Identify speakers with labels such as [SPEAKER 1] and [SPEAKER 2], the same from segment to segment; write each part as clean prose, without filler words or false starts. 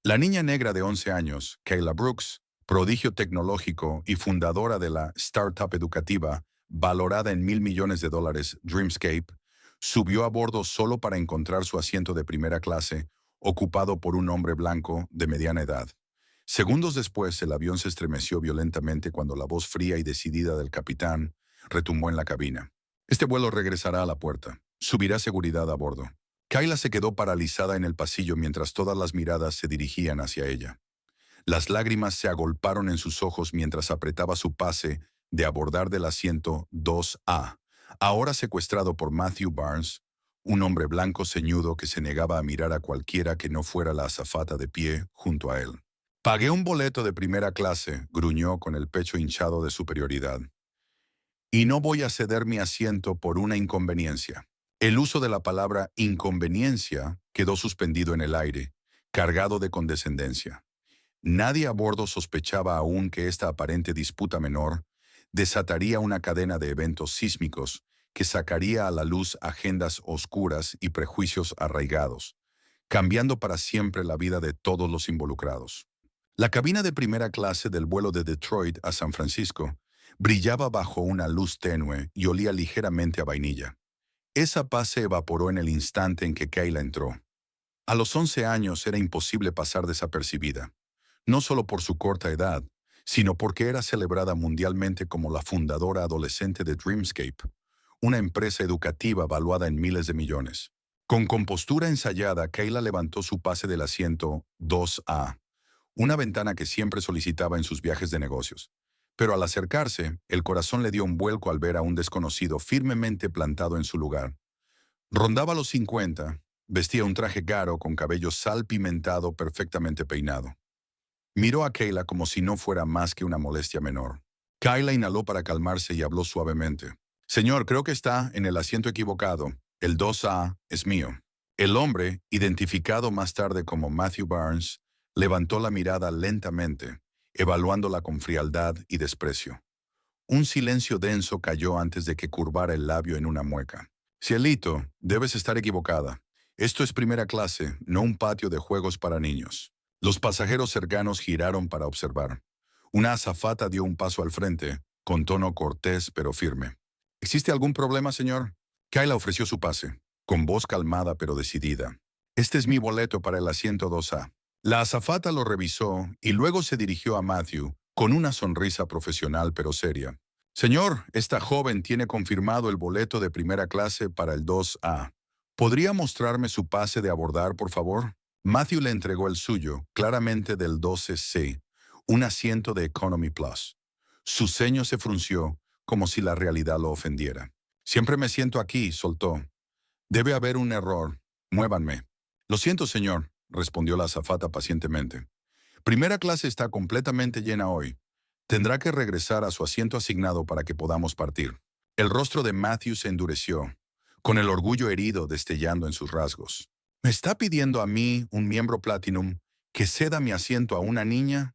[SPEAKER 1] La niña negra de 11 años, Kayla Brooks, prodigio tecnológico y fundadora de la startup educativa valorada en $1.000 millones Dreamscape, subió a bordo solo para encontrar su asiento de primera clase, ocupado por un hombre blanco de mediana edad. Segundos después, el avión se estremeció violentamente cuando la voz fría y decidida del capitán retumbó en la cabina. Este vuelo regresará a la puerta. Subirá seguridad a bordo. Kayla se quedó paralizada en el pasillo mientras todas las miradas se dirigían hacia ella. Las lágrimas se agolparon en sus ojos mientras apretaba su pase de abordar del asiento 2A, ahora secuestrado por Matthew Barnes, un hombre blanco ceñudo que se negaba a mirar a cualquiera que no fuera la azafata de pie junto a él. Pagué un boleto de primera clase, gruñó con el pecho hinchado de superioridad. Y no voy a ceder mi asiento por una inconveniencia. El uso de la palabra inconveniencia quedó suspendido en el aire, cargado de condescendencia. Nadie a bordo sospechaba aún que esta aparente disputa menor desataría una cadena de eventos sísmicos que sacaría a la luz agendas oscuras y prejuicios arraigados, cambiando para siempre la vida de todos los involucrados. La cabina de primera clase del vuelo de Detroit a San Francisco brillaba bajo una luz tenue y olía ligeramente a vainilla. Esa paz se evaporó en el instante en que Kayla entró. A los 11 años era imposible pasar desapercibida, no solo por su corta edad, sino porque era celebrada mundialmente como la fundadora adolescente de Dreamscape, una empresa educativa valuada en miles de millones. Con compostura ensayada, Kayla levantó su pase del asiento 2A, una ventana que siempre solicitaba en sus viajes de negocios. Pero al acercarse, el corazón le dio un vuelco al ver a un desconocido firmemente plantado en su lugar. Rondaba los 50, vestía un traje caro con cabello salpimentado perfectamente peinado. Miró a Kayla como si no fuera más que una molestia menor. Kayla inhaló para calmarse y habló suavemente. Señor, creo que está en el asiento equivocado. El 2A es mío. El hombre, identificado más tarde como Matthew Barnes, levantó la mirada lentamente, evaluándola con frialdad y desprecio. Un silencio denso cayó antes de que curvara el labio en una mueca. Cielito, debes estar equivocada. Esto es primera clase, no un patio de juegos para niños. Los pasajeros cercanos giraron para observar. Una azafata dio un paso al frente, con tono cortés pero firme. ¿Existe algún problema, señor? Kayla ofreció su pase, con voz calmada pero decidida. Este es mi boleto para el asiento 2A. La azafata lo revisó y luego se dirigió a Matthew con una sonrisa profesional pero seria. Señor, esta joven tiene confirmado el boleto de primera clase para el 2A. ¿Podría mostrarme su pase de abordar, por favor? Matthew le entregó el suyo, claramente del 12C, un asiento de Economy Plus. Su ceño se frunció, como si la realidad lo ofendiera. Siempre me siento aquí, soltó. Debe haber un error. Muévanme. Lo siento, señor, respondió la azafata pacientemente. Primera clase está completamente llena hoy. Tendrá que regresar a su asiento asignado para que podamos partir. El rostro de Matthew se endureció, con el orgullo herido destellando en sus rasgos. ¿Me está pidiendo a mí, un miembro Platinum, que ceda mi asiento a una niña?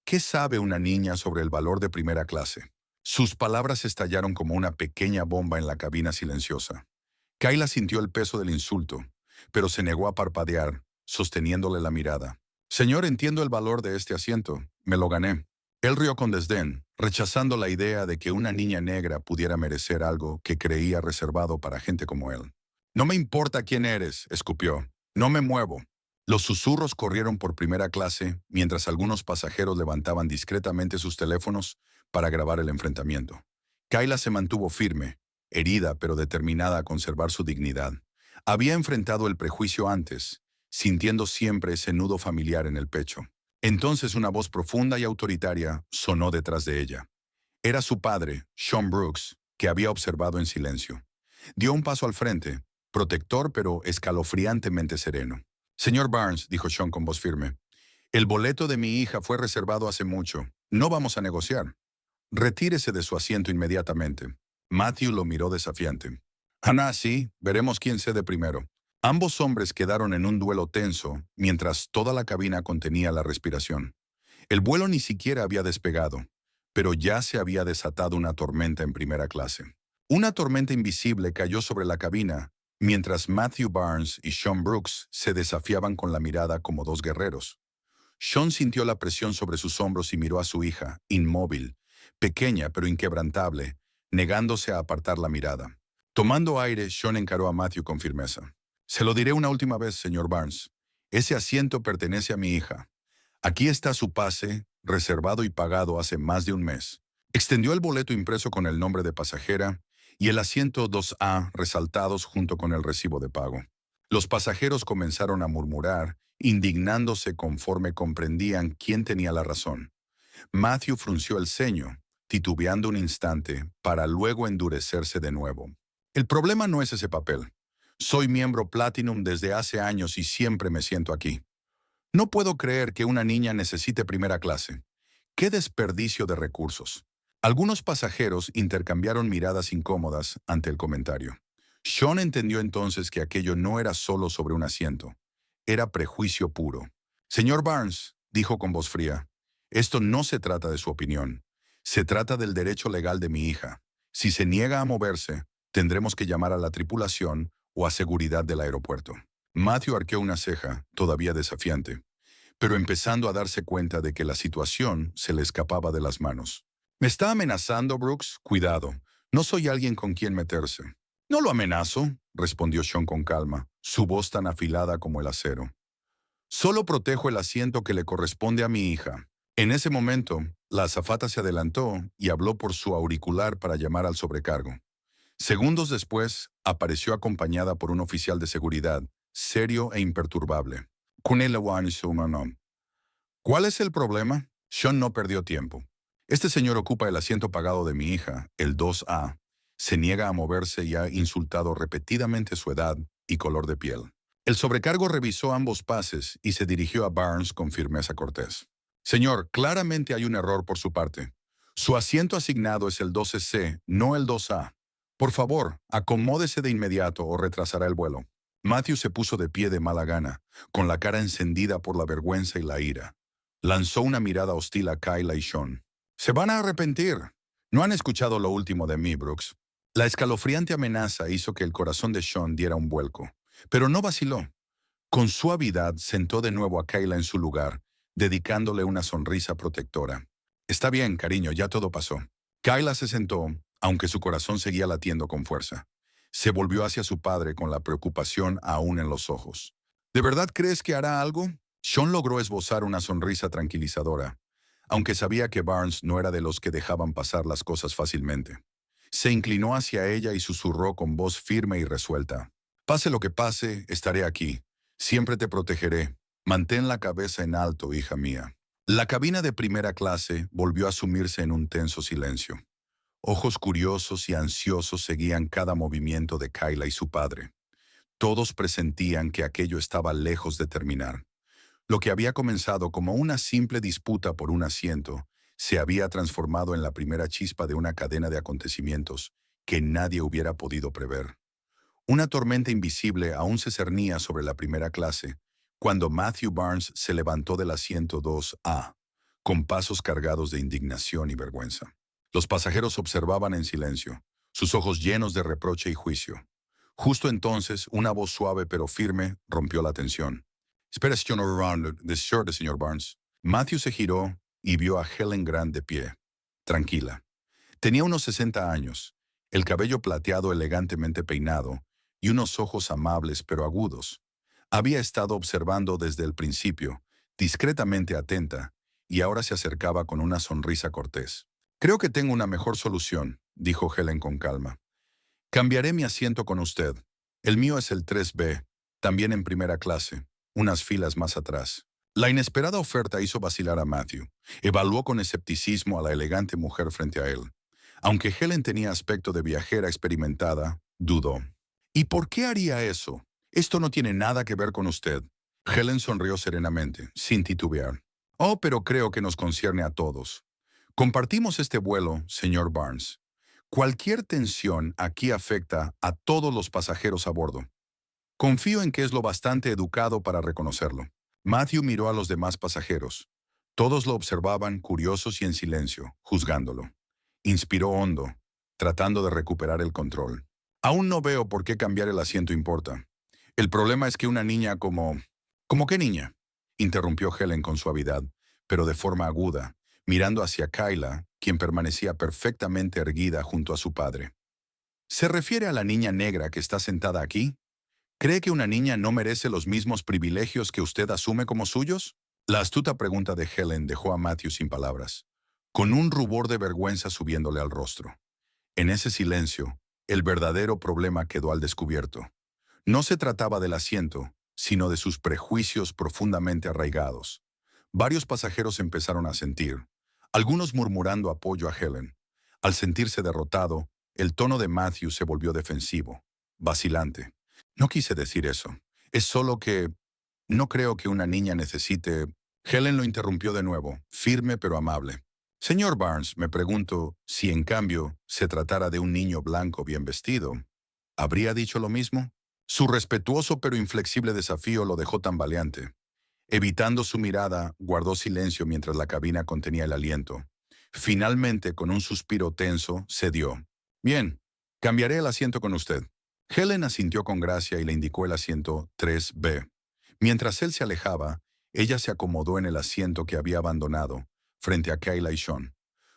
[SPEAKER 1] ¿Qué sabe una niña sobre el valor de primera clase? Sus palabras estallaron como una pequeña bomba en la cabina silenciosa. Kayla sintió el peso del insulto, pero se negó a parpadear, sosteniéndole la mirada. Señor, entiendo el valor de este asiento. Me lo gané. Él rió con desdén, rechazando la idea de que una niña negra pudiera merecer algo que creía reservado para gente como él. No me importa quién eres, escupió. No me muevo. Los susurros corrieron por primera clase mientras algunos pasajeros levantaban discretamente sus teléfonos para grabar el enfrentamiento. Kayla se mantuvo firme, herida pero determinada a conservar su dignidad. Había enfrentado el prejuicio antes, sintiendo siempre ese nudo familiar en el pecho. Entonces una voz profunda y autoritaria sonó detrás de ella. Era su padre, Sean Brooks, que había observado en silencio. Dio un paso al frente, protector pero escalofriantemente sereno. Señor Barnes, dijo Sean con voz firme, el boleto de mi hija fue reservado hace mucho. No vamos a negociar. Retírese de su asiento inmediatamente. Matthew lo miró desafiante. Sí, veremos quién cede primero. Ambos hombres quedaron en un duelo tenso mientras toda la cabina contenía la respiración. El vuelo ni siquiera había despegado, pero ya se había desatado una tormenta en primera clase. Una tormenta invisible cayó sobre la cabina mientras Matthew Barnes y Sean Brooks se desafiaban con la mirada como dos guerreros. Sean sintió la presión sobre sus hombros y miró a su hija, inmóvil, pequeña pero inquebrantable, negándose a apartar la mirada. Tomando aire, Sean encaró a Matthew con firmeza. Se lo diré una última vez, señor Barnes. Ese asiento pertenece a mi hija. Aquí está su pase, reservado y pagado hace más de un mes. Extendió el boleto impreso con el nombre de pasajera y el asiento 2A resaltados junto con el recibo de pago. Los pasajeros comenzaron a murmurar, indignándose conforme comprendían quién tenía la razón. Matthew frunció el ceño, titubeando un instante, para luego endurecerse de nuevo. El problema no es ese papel. Soy miembro Platinum desde hace años y siempre me siento aquí. No puedo creer que una niña necesite primera clase. ¡Qué desperdicio de recursos! Algunos pasajeros intercambiaron miradas incómodas ante el comentario. Sean entendió entonces que aquello no era solo sobre un asiento. Era prejuicio puro. Señor Barnes, dijo con voz fría, esto no se trata de su opinión. Se trata del derecho legal de mi hija. Si se niega a moverse, tendremos que llamar a la tripulación o a seguridad del aeropuerto. Matthew arqueó una ceja, todavía desafiante, pero empezando a darse cuenta de que la situación se le escapaba de las manos. ¿Me está amenazando, Brooks? Cuidado, no soy alguien con quien meterse. No lo amenazo, respondió Sean con calma, su voz tan afilada como el acero. Solo protejo el asiento que le corresponde a mi hija. En ese momento, la azafata se adelantó y habló por su auricular para llamar al sobrecargo. Segundos después, apareció acompañada por un oficial de seguridad, serio e imperturbable. ¿Cuál es el problema? Sean no perdió tiempo. Este señor ocupa el asiento pagado de mi hija, el 2A. Se niega a moverse y ha insultado repetidamente su edad y color de piel. El sobrecargo revisó ambos pases y se dirigió a Barnes con firmeza cortés. Señor, claramente hay un error por su parte. Su asiento asignado es el 12C, no el 2A. Por favor, acomódese de inmediato o retrasará el vuelo. Matthew se puso de pie de mala gana, con la cara encendida por la vergüenza y la ira. Lanzó una mirada hostil a Kyla y Sean. «Se van a arrepentir. No han escuchado lo último de mí, Brooks». La escalofriante amenaza hizo que el corazón de Sean diera un vuelco, pero no vaciló. Con suavidad sentó de nuevo a Kyla en su lugar, dedicándole una sonrisa protectora. «Está bien, cariño, ya todo pasó». Kyla se sentó, aunque su corazón seguía latiendo con fuerza. Se volvió hacia su padre con la preocupación aún en los ojos. «¿De verdad crees que hará algo?» Sean logró esbozar una sonrisa tranquilizadora, aunque sabía que Barnes no era de los que dejaban pasar las cosas fácilmente. Se inclinó hacia ella y susurró con voz firme y resuelta. «Pase lo que pase, estaré aquí. Siempre te protegeré. Mantén la cabeza en alto, hija mía». La cabina de primera clase volvió a sumirse en un tenso silencio. Ojos curiosos y ansiosos seguían cada movimiento de Kyla y su padre. Todos presentían que aquello estaba lejos de terminar. Lo que había comenzado como una simple disputa por un asiento se había transformado en la primera chispa de una cadena de acontecimientos que nadie hubiera podido prever. Una tormenta invisible aún se cernía sobre la primera clase cuando Matthew Barnes se levantó del asiento 2A, con pasos cargados de indignación y vergüenza. Los pasajeros observaban en silencio, sus ojos llenos de reproche y juicio. Justo entonces, una voz suave pero firme rompió la tensión. «Espera, señor Barnes». Matthew se giró y vio a Helen Grant de pie, tranquila. Tenía unos 60 años, el cabello plateado elegantemente peinado y unos ojos amables pero agudos. Había estado observando desde el principio, discretamente atenta, y ahora se acercaba con una sonrisa cortés. «Creo que tengo una mejor solución», dijo Helen con calma. «Cambiaré mi asiento con usted. El mío es el 3B, también en primera clase, unas filas más atrás». La inesperada oferta hizo vacilar a Matthew. Evaluó con escepticismo a la elegante mujer frente a él. Aunque Helen tenía aspecto de viajera experimentada, dudó. «¿Y por qué haría eso? Esto no tiene nada que ver con usted». Helen sonrió serenamente, sin titubear. «Oh, pero creo que nos concierne a todos. Compartimos este vuelo, señor Barnes. Cualquier tensión aquí afecta a todos los pasajeros a bordo. Confío en que es lo bastante educado para reconocerlo». Matthew miró a los demás pasajeros. Todos lo observaban, curiosos y en silencio, juzgándolo. Inspiró hondo, tratando de recuperar el control. «Aún no veo por qué cambiar el asiento importa. El problema es que una niña como... ¿Cómo qué niña? interrumpió Helen con suavidad, pero de forma aguda, mirando hacia Kyla, quien permanecía perfectamente erguida junto a su padre. ¿Se refiere a la niña negra que está sentada aquí? ¿Cree que una niña no merece los mismos privilegios que usted asume como suyos? La astuta pregunta de Helen dejó a Matthew sin palabras, con un rubor de vergüenza subiéndole al rostro. En ese silencio, el verdadero problema quedó al descubierto. No se trataba del asiento, sino de sus prejuicios profundamente arraigados. Varios pasajeros empezaron a sentir, algunos murmurando apoyo a Helen. Al sentirse derrotado, el tono de Matthew se volvió defensivo, vacilante. No quise decir eso. Es solo que no creo que una niña necesite... Helen lo interrumpió de nuevo, firme pero amable. Señor Barnes, me pregunto si en cambio se tratara de un niño blanco bien vestido. ¿Habría dicho lo mismo? Su respetuoso pero inflexible desafío lo dejó tambaleante. Evitando su mirada, guardó silencio mientras la cabina contenía el aliento. Finalmente, con un suspiro tenso, cedió. Bien, cambiaré el asiento con usted. Helen asintió con gracia y le indicó el asiento 3B. Mientras él se alejaba, ella se acomodó en el asiento que había abandonado, frente a Kyla y Sean.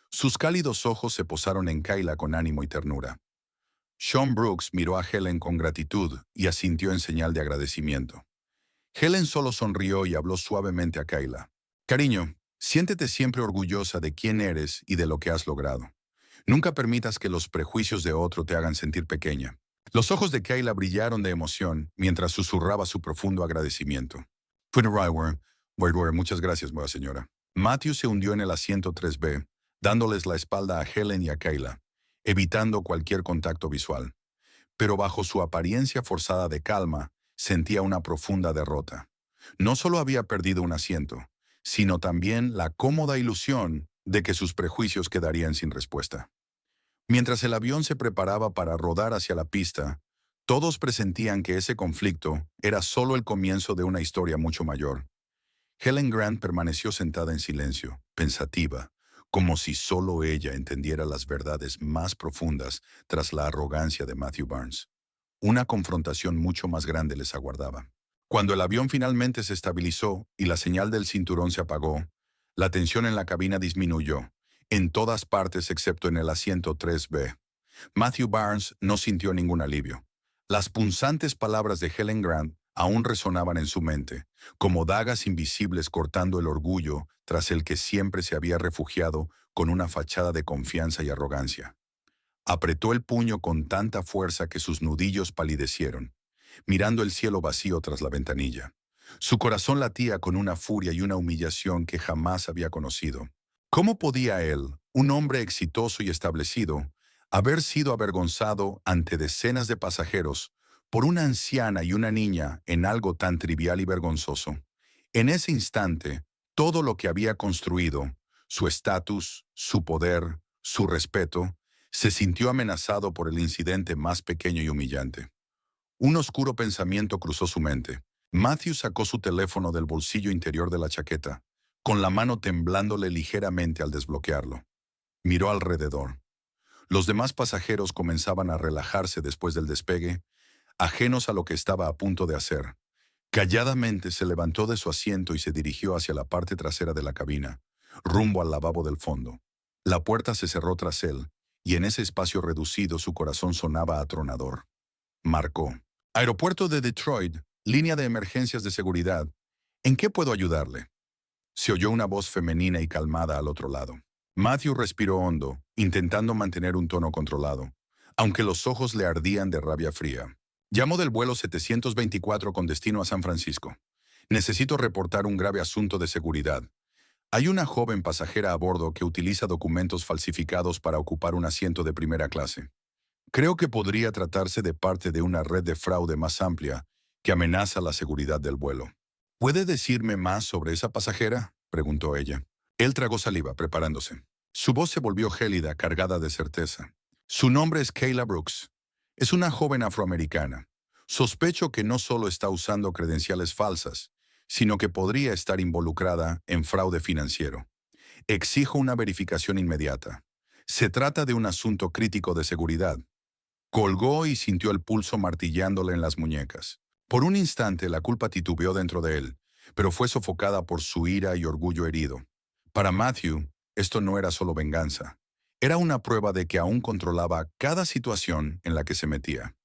[SPEAKER 1] Sus cálidos ojos se posaron en Kyla con ánimo y ternura. Sean Brooks miró a Helen con gratitud y asintió en señal de agradecimiento. Helen solo sonrió y habló suavemente a Kyla. Cariño, siéntete siempre orgullosa de quién eres y de lo que has logrado. Nunca permitas que los prejuicios de otro te hagan sentir pequeña. Los ojos de Kyla brillaron de emoción mientras susurraba su profundo agradecimiento. Muchas gracias, buena señora. Matthew se hundió en el asiento 3B, dándoles la espalda a Helen y a Kyla, evitando cualquier contacto visual. Pero bajo su apariencia forzada de calma, sentía una profunda derrota. No solo había perdido un asiento, sino también la cómoda ilusión de que sus prejuicios quedarían sin respuesta. Mientras el avión se preparaba para rodar hacia la pista, todos presentían que ese conflicto era solo el comienzo de una historia mucho mayor. Helen Grant permaneció sentada en silencio, pensativa, como si solo ella entendiera las verdades más profundas tras la arrogancia de Matthew Barnes. Una confrontación mucho más grande les aguardaba. Cuando el avión finalmente se estabilizó y la señal del cinturón se apagó, la tensión en la cabina disminuyó, en todas partes excepto en el asiento 3B. Matthew Barnes no sintió ningún alivio. Las punzantes palabras de Helen Grant aún resonaban en su mente, como dagas invisibles cortando el orgullo tras el que siempre se había refugiado con una fachada de confianza y arrogancia. Apretó el puño con tanta fuerza que sus nudillos palidecieron, mirando el cielo vacío tras la ventanilla. Su corazón latía con una furia y una humillación que jamás había conocido. ¿Cómo podía él, un hombre exitoso y establecido, haber sido avergonzado ante decenas de pasajeros por una anciana y una niña en algo tan trivial y vergonzoso? En ese instante, todo lo que había construido, su estatus, su poder, su respeto, se sintió amenazado por el incidente más pequeño y humillante. Un oscuro pensamiento cruzó su mente. Matthew sacó su teléfono del bolsillo interior de la chaqueta, con la mano temblándole ligeramente al desbloquearlo. Miró alrededor. Los demás pasajeros comenzaban a relajarse después del despegue, ajenos a lo que estaba a punto de hacer. Calladamente se levantó de su asiento y se dirigió hacia la parte trasera de la cabina, rumbo al lavabo del fondo. La puerta se cerró tras él, y en ese espacio reducido su corazón sonaba atronador. Marcó. Aeropuerto de Detroit, línea de emergencias de seguridad. ¿En qué puedo ayudarle? Se oyó una voz femenina y calmada al otro lado. Matthew respiró hondo, intentando mantener un tono controlado, aunque los ojos le ardían de rabia fría. Llamo del vuelo 724 con destino a San Francisco. Necesito reportar un grave asunto de seguridad. Hay una joven pasajera a bordo que utiliza documentos falsificados para ocupar un asiento de primera clase. Creo que podría tratarse de parte de una red de fraude más amplia que amenaza la seguridad del vuelo. ¿Puede decirme más sobre esa pasajera?, preguntó ella. Él tragó saliva, preparándose. Su voz se volvió gélida, cargada de certeza. Su nombre es Kayla Brooks. Es una joven afroamericana. Sospecho que no solo está usando credenciales falsas, sino que podría estar involucrada en fraude financiero. Exijo una verificación inmediata. Se trata de un asunto crítico de seguridad. Colgó y sintió el pulso martillándole en las muñecas. Por un instante la culpa titubeó dentro de él, pero fue sofocada por su ira y orgullo herido. Para Matthew, esto no era solo venganza. Era una prueba de que aún controlaba cada situación en la que se metía.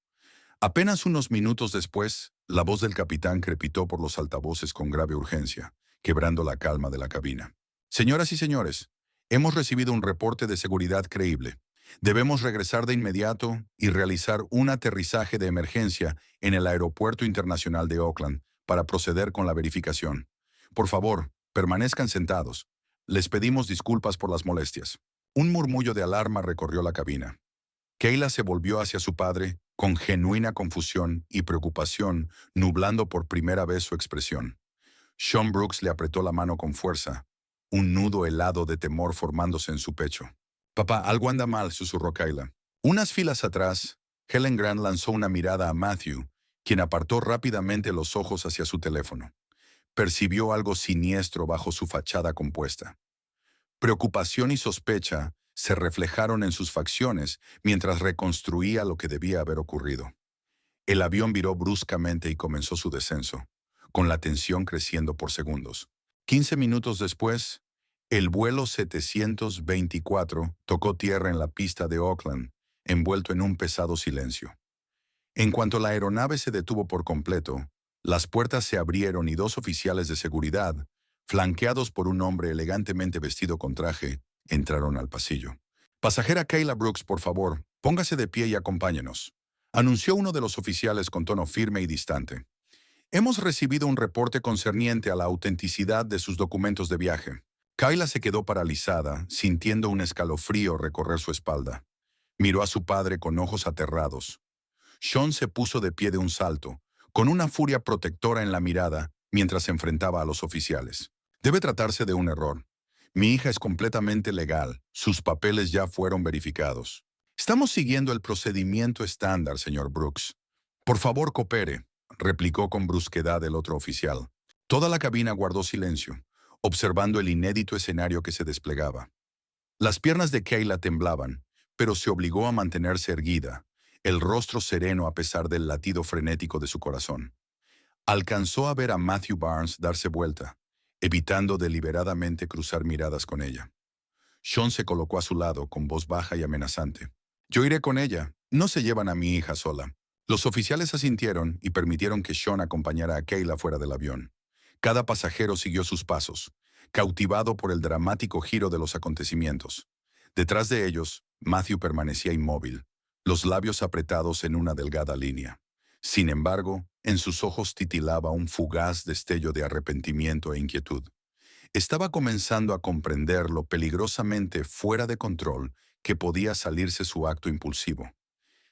[SPEAKER 1] Apenas unos minutos después, la voz del capitán crepitó por los altavoces con grave urgencia, quebrando la calma de la cabina. Señoras y señores, hemos recibido un reporte de seguridad creíble. Debemos regresar de inmediato y realizar un aterrizaje de emergencia en el Aeropuerto Internacional de Oakland para proceder con la verificación. Por favor, permanezcan sentados. Les pedimos disculpas por las molestias. Un murmullo de alarma recorrió la cabina. Kayla se volvió hacia su padre con genuina confusión y preocupación, nublando por primera vez su expresión. Sean Brooks le apretó la mano con fuerza, un nudo helado de temor formándose en su pecho. Papá, algo anda mal, susurró Kayla. Unas filas atrás, Helen Grant lanzó una mirada a Matthew, quien apartó rápidamente los ojos hacia su teléfono. Percibió algo siniestro bajo su fachada compuesta. Preocupación y sospecha se reflejaron en sus facciones mientras reconstruía lo que debía haber ocurrido. El avión viró bruscamente y comenzó su descenso, con la tensión creciendo por segundos. 15 minutos después, el vuelo 724 tocó tierra en la pista de Oakland, envuelto en un pesado silencio. En cuanto la aeronave se detuvo por completo, las puertas se abrieron y dos oficiales de seguridad, flanqueados por un hombre elegantemente vestido con traje, entraron al pasillo. Pasajera Kayla Brooks, por favor, póngase de pie y acompáñenos, anunció uno de los oficiales con tono firme y distante. Hemos recibido un reporte concerniente a la autenticidad de sus documentos de viaje. Kayla se quedó paralizada, sintiendo un escalofrío recorrer su espalda. Miró a su padre con ojos aterrados. Sean se puso de pie de un salto, con una furia protectora en la mirada, mientras se enfrentaba a los oficiales. Debe tratarse de un error. Mi hija es completamente legal. Sus papeles ya fueron verificados. Estamos siguiendo el procedimiento estándar, señor Brooks. Por favor, coopere, replicó con brusquedad el otro oficial. Toda la cabina guardó silencio, observando el inédito escenario que se desplegaba. Las piernas de Kayla temblaban, pero se obligó a mantenerse erguida, el rostro sereno a pesar del latido frenético de su corazón. Alcanzó a ver a Matthew Barnes darse vuelta, evitando deliberadamente cruzar miradas con ella. Sean se colocó a su lado con voz baja y amenazante. Yo iré con ella. No se llevan a mi hija sola. Los oficiales asintieron y permitieron que Sean acompañara a Kayla fuera del avión. Cada pasajero siguió sus pasos, cautivado por el dramático giro de los acontecimientos. Detrás de ellos, Matthew permanecía inmóvil, los labios apretados en una delgada línea. Sin embargo, en sus ojos titilaba un fugaz destello de arrepentimiento e inquietud. Estaba comenzando a comprender lo peligrosamente fuera de control que podía salirse su acto impulsivo.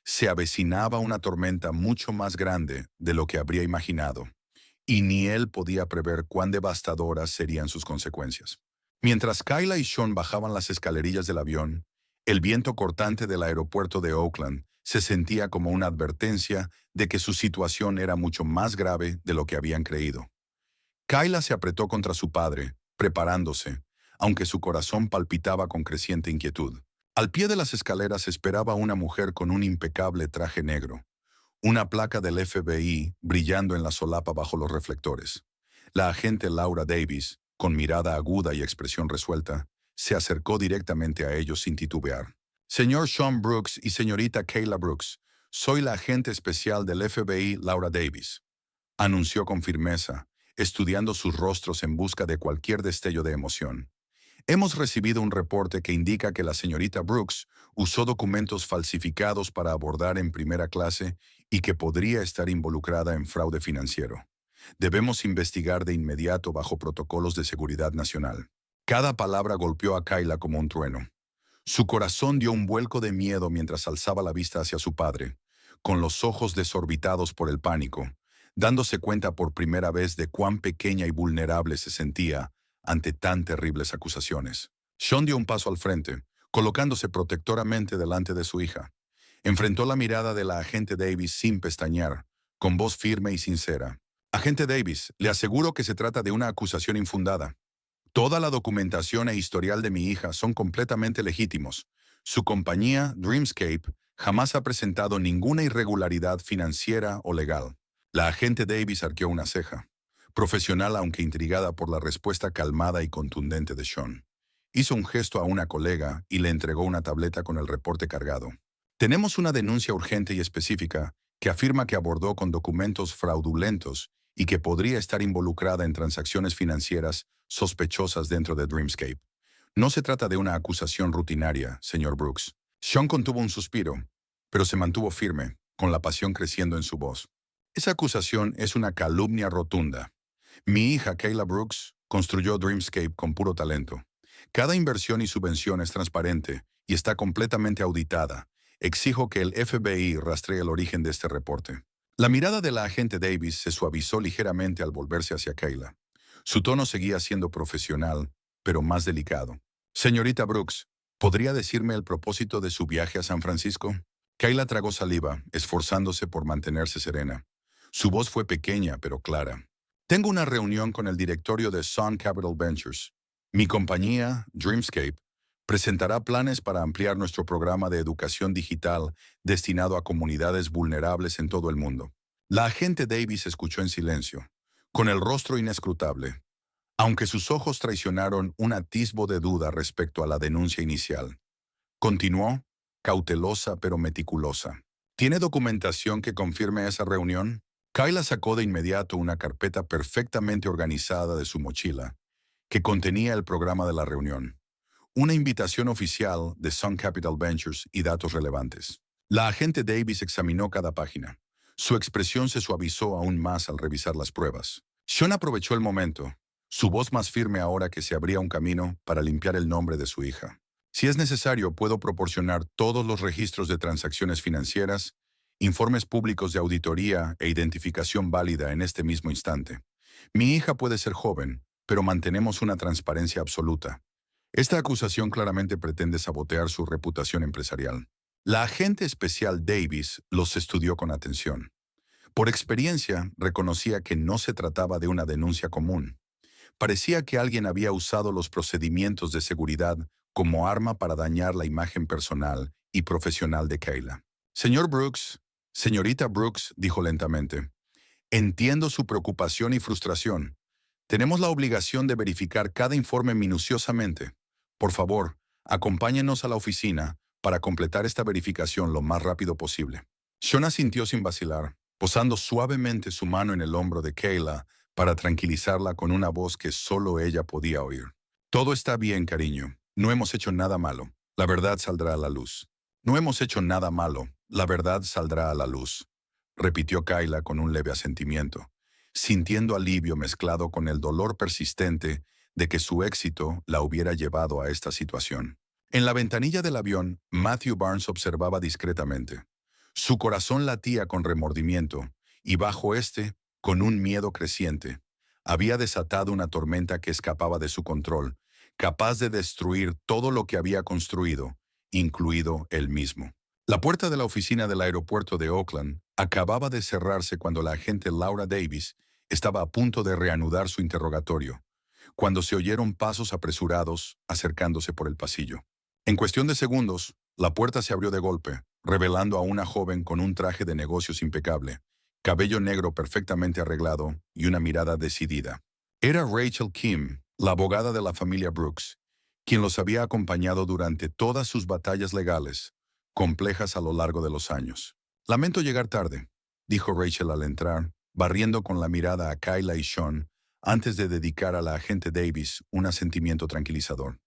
[SPEAKER 1] Se avecinaba una tormenta mucho más grande de lo que habría imaginado, y ni él podía prever cuán devastadoras serían sus consecuencias. Mientras Kayla y Sean bajaban las escalerillas del avión, el viento cortante del aeropuerto de Oakland se sentía como una advertencia de que su situación era mucho más grave de lo que habían creído. Kayla se apretó contra su padre, preparándose, aunque su corazón palpitaba con creciente inquietud. Al pie de las escaleras esperaba una mujer con un impecable traje negro, una placa del FBI brillando en la solapa bajo los reflectores. La agente Laura Davis, con mirada aguda y expresión resuelta, se acercó directamente a ellos sin titubear. Señor Sean Brooks y señorita Kayla Brooks, soy la agente especial del FBI Laura Davis, anunció con firmeza, estudiando sus rostros en busca de cualquier destello de emoción. Hemos recibido un reporte que indica que la señorita Brooks usó documentos falsificados para abordar en primera clase y que podría estar involucrada en fraude financiero. Debemos investigar de inmediato bajo protocolos de seguridad nacional. Cada palabra golpeó a Kayla como un trueno. Su corazón dio un vuelco de miedo mientras alzaba la vista hacia su padre, con los ojos desorbitados por el pánico, dándose cuenta por primera vez de cuán pequeña y vulnerable se sentía ante tan terribles acusaciones. Sean dio un paso al frente, colocándose protectoramente delante de su hija. Enfrentó la mirada de la agente Davis sin pestañear, con voz firme y sincera. Agente Davis, le aseguro que se trata de una acusación infundada. Toda la documentación e historial de mi hija son completamente legítimos. Su compañía, Dreamscape, jamás ha presentado ninguna irregularidad financiera o legal. La agente Davis arqueó una ceja. profesional aunque intrigada por la respuesta calmada y contundente de Sean. Hizo un gesto a una colega y le entregó una tableta con el reporte cargado. Tenemos una denuncia urgente y específica que afirma que abordó con documentos fraudulentos y que podría estar involucrada en transacciones financieras sospechosas dentro de Dreamscape. No se trata de una acusación rutinaria, señor Brooks. Sean contuvo un suspiro, pero se mantuvo firme, con la pasión creciendo en su voz. Esa acusación es una calumnia rotunda. Mi hija, Kayla Brooks, construyó Dreamscape con puro talento. Cada inversión y subvención es transparente y está completamente auditada. Exijo que el FBI rastree el origen de este reporte. La mirada de la agente Davis se suavizó ligeramente al volverse hacia Kayla. Su tono seguía siendo profesional, pero más delicado. Señorita Brooks, ¿podría decirme el propósito de su viaje a San Francisco? Kayla tragó saliva, esforzándose por mantenerse serena. Su voz fue pequeña, pero clara. Tengo una reunión con el directorio de Sun Capital Ventures. Mi compañía, Dreamscape, presentará planes para ampliar nuestro programa de educación digital destinado a comunidades vulnerables en todo el mundo. La agente Davis escuchó en silencio, con el rostro inescrutable, aunque sus ojos traicionaron un atisbo de duda respecto a la denuncia inicial. Continuó, cautelosa pero meticulosa. ¿Tiene documentación que confirme esa reunión? Kayla sacó de inmediato una carpeta perfectamente organizada de su mochila, que contenía el programa de la reunión, una invitación oficial de Sun Capital Ventures y datos relevantes. La agente Davis examinó cada página. Su expresión se suavizó aún más al revisar las pruebas. Sean aprovechó el momento, su voz más firme ahora que se abría un camino para limpiar el nombre de su hija. Si es necesario, puedo proporcionar todos los registros de transacciones financieras, informes públicos de auditoría e identificación válida en este mismo instante. Mi hija puede ser joven, pero mantenemos una transparencia absoluta. Esta acusación claramente pretende sabotear su reputación empresarial. La agente especial Davis los estudió con atención. Por experiencia, reconocía que no se trataba de una denuncia común. Parecía que alguien había usado los procedimientos de seguridad como arma para dañar la imagen personal y profesional de Kayla. Señor Brooks, señorita Brooks, dijo lentamente, entiendo su preocupación y frustración. Tenemos la obligación de verificar cada informe minuciosamente. Por favor, acompáñenos a la oficina para completar esta verificación lo más rápido posible. Sean asintió sin vacilar, posando suavemente su mano en el hombro de Kayla para tranquilizarla con una voz que solo ella podía oír. Todo está bien, cariño. No hemos hecho nada malo. La verdad saldrá a la luz. No hemos hecho nada malo. La verdad saldrá a la luz, repitió Kayla con un leve asentimiento, sintiendo alivio mezclado con el dolor persistente de que su éxito la hubiera llevado a esta situación. En la ventanilla del avión, Matthew Barnes observaba discretamente. Su corazón latía con remordimiento, y bajo este, con un miedo creciente, había desatado una tormenta que escapaba de su control, capaz de destruir todo lo que había construido, incluido él mismo. La puerta de la oficina del aeropuerto de Oakland acababa de cerrarse cuando la agente Laura Davis estaba a punto de reanudar su interrogatorio, cuando se oyeron pasos apresurados acercándose por el pasillo. En cuestión de segundos, la puerta se abrió de golpe, revelando a una joven con un traje de negocios impecable, cabello negro perfectamente arreglado y una mirada decidida. Era Rachel Kim, la abogada de la familia Brooks, quien los había acompañado durante todas sus batallas legales, complejas a lo largo de los años. Lamento llegar tarde, dijo Rachel al entrar, barriendo con la mirada a Kayla y Sean, antes de dedicar a la agente Davis un asentimiento tranquilizador.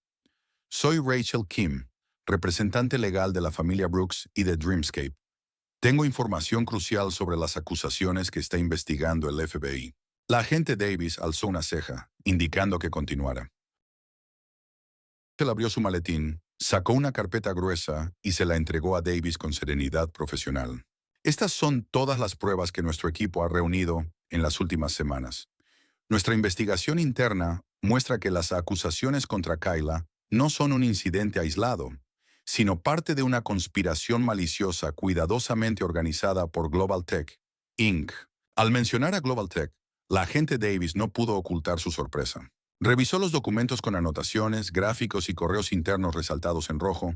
[SPEAKER 1] Soy Rachel Kim, representante legal de la familia Brooks y de Dreamscape. Tengo información crucial sobre las acusaciones que está investigando el FBI. La agente Davis alzó una ceja, indicando que continuara. Él abrió su maletín, sacó una carpeta gruesa y se la entregó a Davis con serenidad profesional. Estas son todas las pruebas que nuestro equipo ha reunido en las últimas semanas. Nuestra investigación interna muestra que las acusaciones contra Kayla no son un incidente aislado, sino parte de una conspiración maliciosa cuidadosamente organizada por Global Tech, Inc. Al mencionar a Global Tech, la agente Davis no pudo ocultar su sorpresa. Revisó los documentos con anotaciones, gráficos y correos internos resaltados en rojo,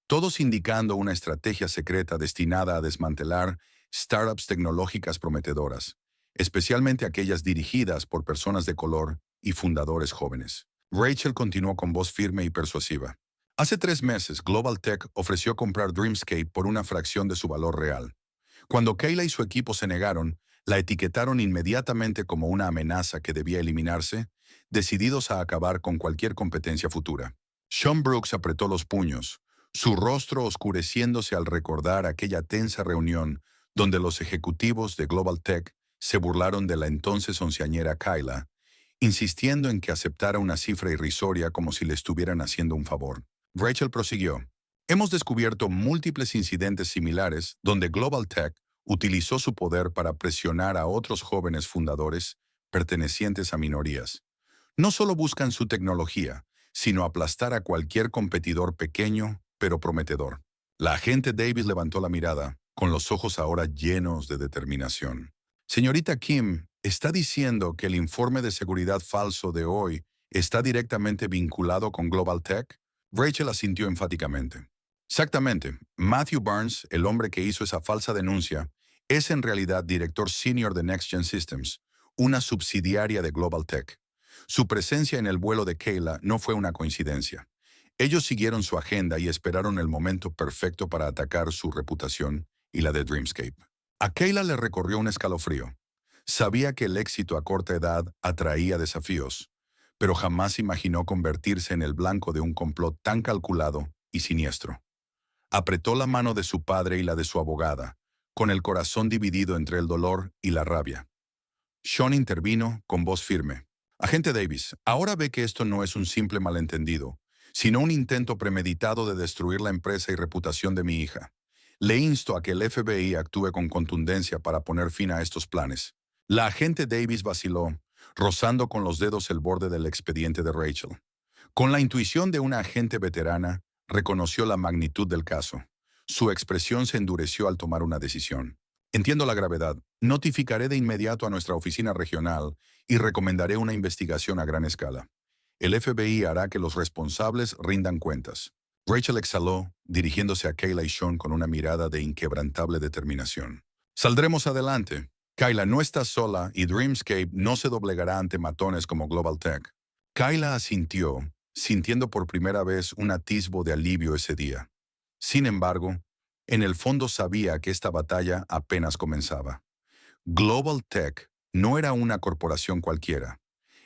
[SPEAKER 1] todos indicando una estrategia secreta destinada a desmantelar startups tecnológicas prometedoras, especialmente aquellas dirigidas por personas de color y fundadores jóvenes. Rachel continuó con voz firme y persuasiva. Hace 3 meses, Global Tech ofreció comprar Dreamscape por una fracción de su valor real. Cuando Kayla y su equipo se negaron, la etiquetaron inmediatamente como una amenaza que debía eliminarse, decididos a acabar con cualquier competencia futura. Sean Brooks apretó los puños, su rostro oscureciéndose al recordar aquella tensa reunión donde los ejecutivos de Global Tech se burlaron de la entonces onceañera Kayla, insistiendo en que aceptara una cifra irrisoria como si le estuvieran haciendo un favor. Rachel prosiguió. Hemos descubierto múltiples incidentes similares donde Global Tech utilizó su poder para presionar a otros jóvenes fundadores pertenecientes a minorías. No solo buscan su tecnología, sino aplastar a cualquier competidor pequeño, pero prometedor. La agente Davis levantó la mirada, con los ojos ahora llenos de determinación. Señorita Kim, ¿está diciendo que el informe de seguridad falso de hoy está directamente vinculado con Global Tech? Rachel asintió enfáticamente. Exactamente. Matthew Barnes, el hombre que hizo esa falsa denuncia, es en realidad director senior de Next Gen Systems, una subsidiaria de Global Tech. Su presencia en el vuelo de Kayla no fue una coincidencia. Ellos siguieron su agenda y esperaron el momento perfecto para atacar su reputación y la de Dreamscape. A Kayla le recorrió un escalofrío. Sabía que el éxito a corta edad atraía desafíos, pero jamás imaginó convertirse en el blanco de un complot tan calculado y siniestro. Apretó la mano de su padre y la de su abogada, con el corazón dividido entre el dolor y la rabia. Sean intervino con voz firme. Agente Davis, ahora ve que esto no es un simple malentendido, sino un intento premeditado de destruir la empresa y reputación de mi hija. Le insto a que el FBI actúe con contundencia para poner fin a estos planes. La agente Davis vaciló, rozando con los dedos el borde del expediente de Rachel. Con la intuición de una agente veterana, reconoció la magnitud del caso. Su expresión se endureció al tomar una decisión. Entiendo la gravedad. Notificaré de inmediato a nuestra oficina regional y recomendaré una investigación a gran escala. El FBI hará que los responsables rindan cuentas. Rachel exhaló, dirigiéndose a Kayla y Sean con una mirada de inquebrantable determinación. Saldremos adelante. Kayla no está sola y Dreamscape no se doblegará ante matones como Global Tech. Kayla asintió, sintiendo por primera vez un atisbo de alivio ese día. Sin embargo, en el fondo sabía que esta batalla apenas comenzaba. Global Tech no era una corporación cualquiera.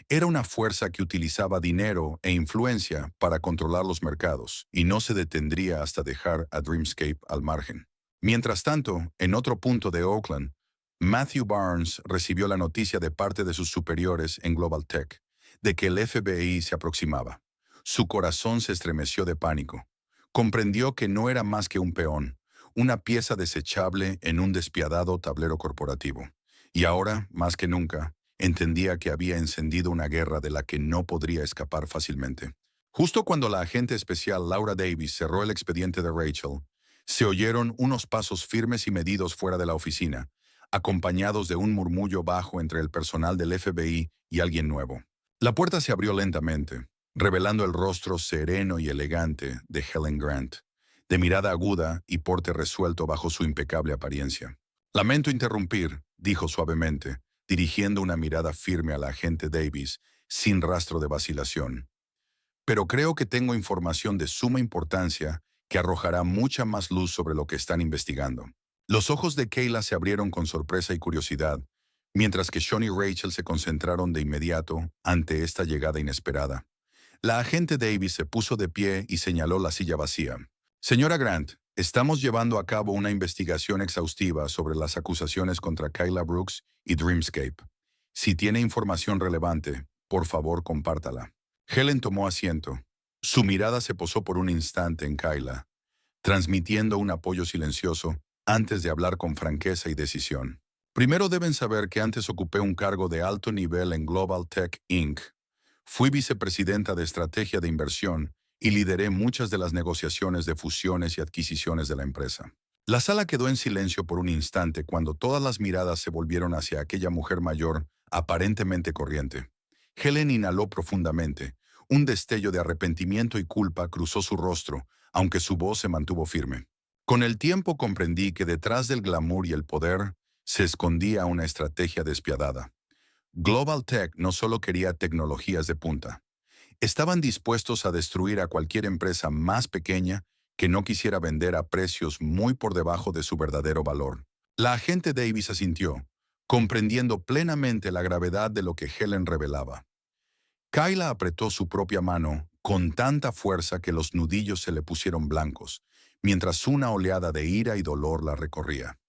[SPEAKER 1] Era una fuerza que utilizaba dinero e influencia para controlar los mercados y no se detendría hasta dejar a Dreamscape al margen. Mientras tanto, en otro punto de Oakland, Matthew Barnes recibió la noticia de parte de sus superiores en Global Tech de que el FBI se aproximaba. Su corazón se estremeció de pánico. Comprendió que no era más que un peón, una pieza desechable en un despiadado tablero corporativo. Y ahora, más que nunca, entendía que había encendido una guerra de la que no podría escapar fácilmente. Justo cuando la agente especial Laura Davis cerró el expediente de Rachel, se oyeron unos pasos firmes y medidos fuera de la oficina, acompañados de un murmullo bajo entre el personal del FBI y alguien nuevo. La puerta se abrió lentamente, revelando el rostro sereno y elegante de Helen Grant, de mirada aguda y porte resuelto bajo su impecable apariencia. Lamento interrumpir, dijo suavemente, dirigiendo una mirada firme a la agente Davis, sin rastro de vacilación. Pero creo que tengo información de suma importancia que arrojará mucha más luz sobre lo que están investigando. Los ojos de Kayla se abrieron con sorpresa y curiosidad, mientras que Sean y Rachel se concentraron de inmediato ante esta llegada inesperada. La agente Davis se puso de pie y señaló la silla vacía. Señora Grant, estamos llevando a cabo una investigación exhaustiva sobre las acusaciones contra Kayla Brooks y Dreamscape. Si tiene información relevante, por favor compártala. Helen tomó asiento. Su mirada se posó por un instante en Kayla, transmitiendo un apoyo silencioso antes de hablar con franqueza y decisión. Primero deben saber que antes ocupé un cargo de alto nivel en Global Tech Inc. Fui vicepresidenta de estrategia de inversión y lideré muchas de las negociaciones de fusiones y adquisiciones de la empresa. La sala quedó en silencio por un instante cuando todas las miradas se volvieron hacia aquella mujer mayor, aparentemente corriente. Helen inhaló profundamente. Un destello de arrepentimiento y culpa cruzó su rostro, aunque su voz se mantuvo firme. Con el tiempo comprendí que detrás del glamour y el poder se escondía una estrategia despiadada. Global Tech no solo quería tecnologías de punta. Estaban dispuestos a destruir a cualquier empresa más pequeña que no quisiera vender a precios muy por debajo de su verdadero valor. La agente Davis asintió, comprendiendo plenamente la gravedad de lo que Helen revelaba. Kyla apretó su propia mano con tanta fuerza que los nudillos se le pusieron blancos, mientras una oleada de ira y dolor la recorría.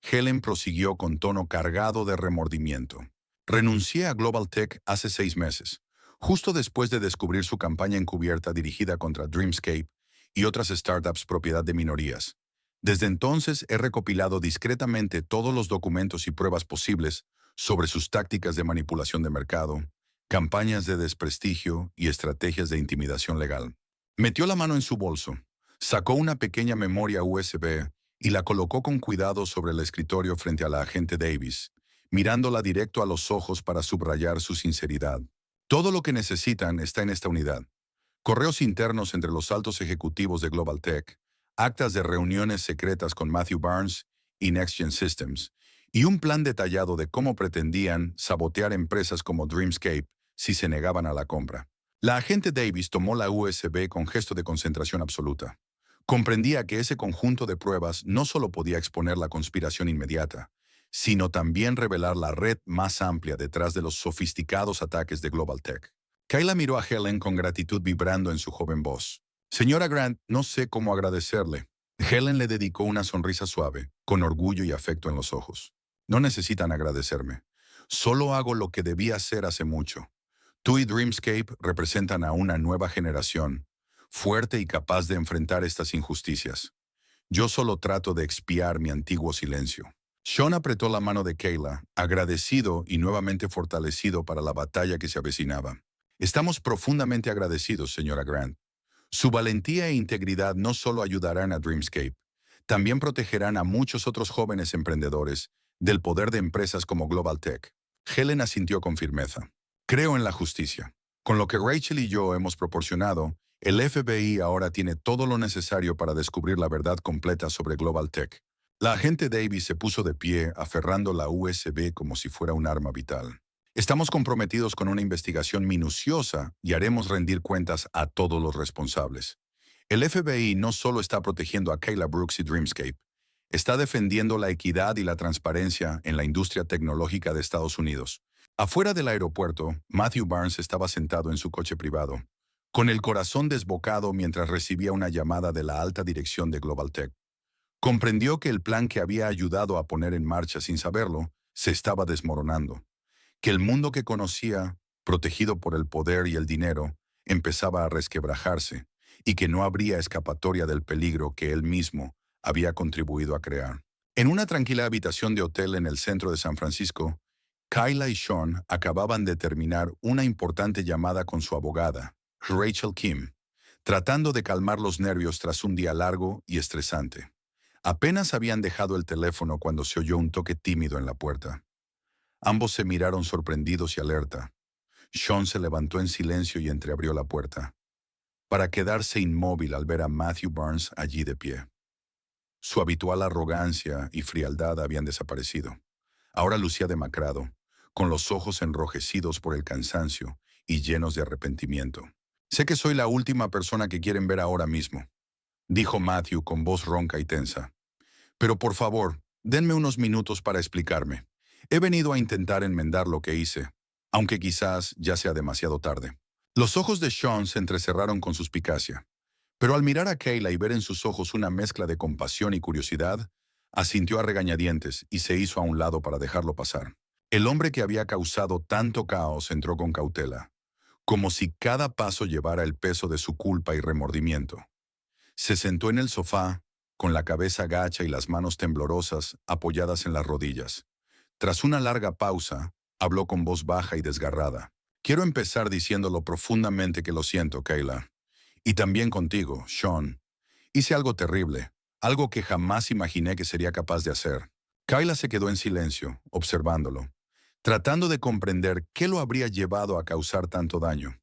[SPEAKER 1] Helen prosiguió con tono cargado de remordimiento. Renuncié a Global Tech hace 6 meses, justo después de descubrir su campaña encubierta dirigida contra Dreamscape y otras startups propiedad de minorías. Desde entonces he recopilado discretamente todos los documentos y pruebas posibles sobre sus tácticas de manipulación de mercado, campañas de desprestigio y estrategias de intimidación legal. Metió la mano en su bolso, sacó una pequeña memoria USB y la colocó con cuidado sobre el escritorio frente a la agente Davis, mirándola directo a los ojos para subrayar su sinceridad. Todo lo que necesitan está en esta unidad. Correos internos entre los altos ejecutivos de Global Tech, actas de reuniones secretas con Matthew Barnes y NextGen Systems, y un plan detallado de cómo pretendían sabotear empresas como Dreamscape si se negaban a la compra. La agente Davis tomó la USB con gesto de concentración absoluta. Comprendía que ese conjunto de pruebas no solo podía exponer la conspiración inmediata, sino también revelar la red más amplia detrás de los sofisticados ataques de Global Tech. Kyla miró a Helen con gratitud vibrando en su joven voz. Señora Grant, no sé cómo agradecerle. Helen le dedicó una sonrisa suave, con orgullo y afecto en los ojos. No necesitan agradecerme. Solo hago lo que debía hacer hace mucho. Tú y Dreamscape representan a una nueva generación, fuerte y capaz de enfrentar estas injusticias. Yo solo trato de expiar mi antiguo silencio. Sean apretó la mano de Kayla, agradecido y nuevamente fortalecido para la batalla que se avecinaba. Estamos profundamente agradecidos, señora Grant. Su valentía e integridad no solo ayudarán a Dreamscape, también protegerán a muchos otros jóvenes emprendedores del poder de empresas como Global Tech. Helen asintió con firmeza. Creo en la justicia. Con lo que Rachel y yo hemos proporcionado, el FBI ahora tiene todo lo necesario para descubrir la verdad completa sobre Global Tech. La agente Davis se puso de pie, aferrando la USB como si fuera un arma vital. Estamos comprometidos con una investigación minuciosa y haremos rendir cuentas a todos los responsables. El FBI no solo está protegiendo a Kayla Brooks y Dreamscape, está defendiendo la equidad y la transparencia en la industria tecnológica de Estados Unidos. Afuera del aeropuerto, Matthew Barnes estaba sentado en su coche privado, con el corazón desbocado mientras recibía una llamada de la alta dirección de Global Tech. Comprendió que el plan que había ayudado a poner en marcha sin saberlo se estaba desmoronando, que el mundo que conocía, protegido por el poder y el dinero, empezaba a resquebrajarse y que no habría escapatoria del peligro que él mismo había contribuido a crear. En una tranquila habitación de hotel en el centro de San Francisco, Kyla y Sean acababan de terminar una importante llamada con su abogada, Rachel Kim, tratando de calmar los nervios tras un día largo y estresante. Apenas habían dejado el teléfono cuando se oyó un toque tímido en la puerta. Ambos se miraron sorprendidos y alerta. Sean se levantó en silencio y entreabrió la puerta, para quedarse inmóvil al ver a Matthew Barnes allí de pie. Su habitual arrogancia y frialdad habían desaparecido. Ahora lucía demacrado, con los ojos enrojecidos por el cansancio y llenos de arrepentimiento. «Sé que soy la última persona que quieren ver ahora mismo», dijo Matthew con voz ronca y tensa. «Pero por favor, denme unos minutos para explicarme. He venido a intentar enmendar lo que hice, aunque quizás ya sea demasiado tarde». Los ojos de Sean se entrecerraron con suspicacia, pero al mirar a Kayla y ver en sus ojos una mezcla de compasión y curiosidad, asintió a regañadientes y se hizo a un lado para dejarlo pasar. El hombre que había causado tanto caos entró con cautela, como si cada paso llevara el peso de su culpa y remordimiento. Se sentó en el sofá, con la cabeza gacha y las manos temblorosas apoyadas en las rodillas. Tras una larga pausa, habló con voz baja y desgarrada. «Quiero empezar diciendo lo profundamente que lo siento, Kayla. Y también contigo, Sean. Hice algo terrible, algo que jamás imaginé que sería capaz de hacer». Kayla se quedó en silencio, observándolo, tratando de comprender qué lo habría llevado a causar tanto daño.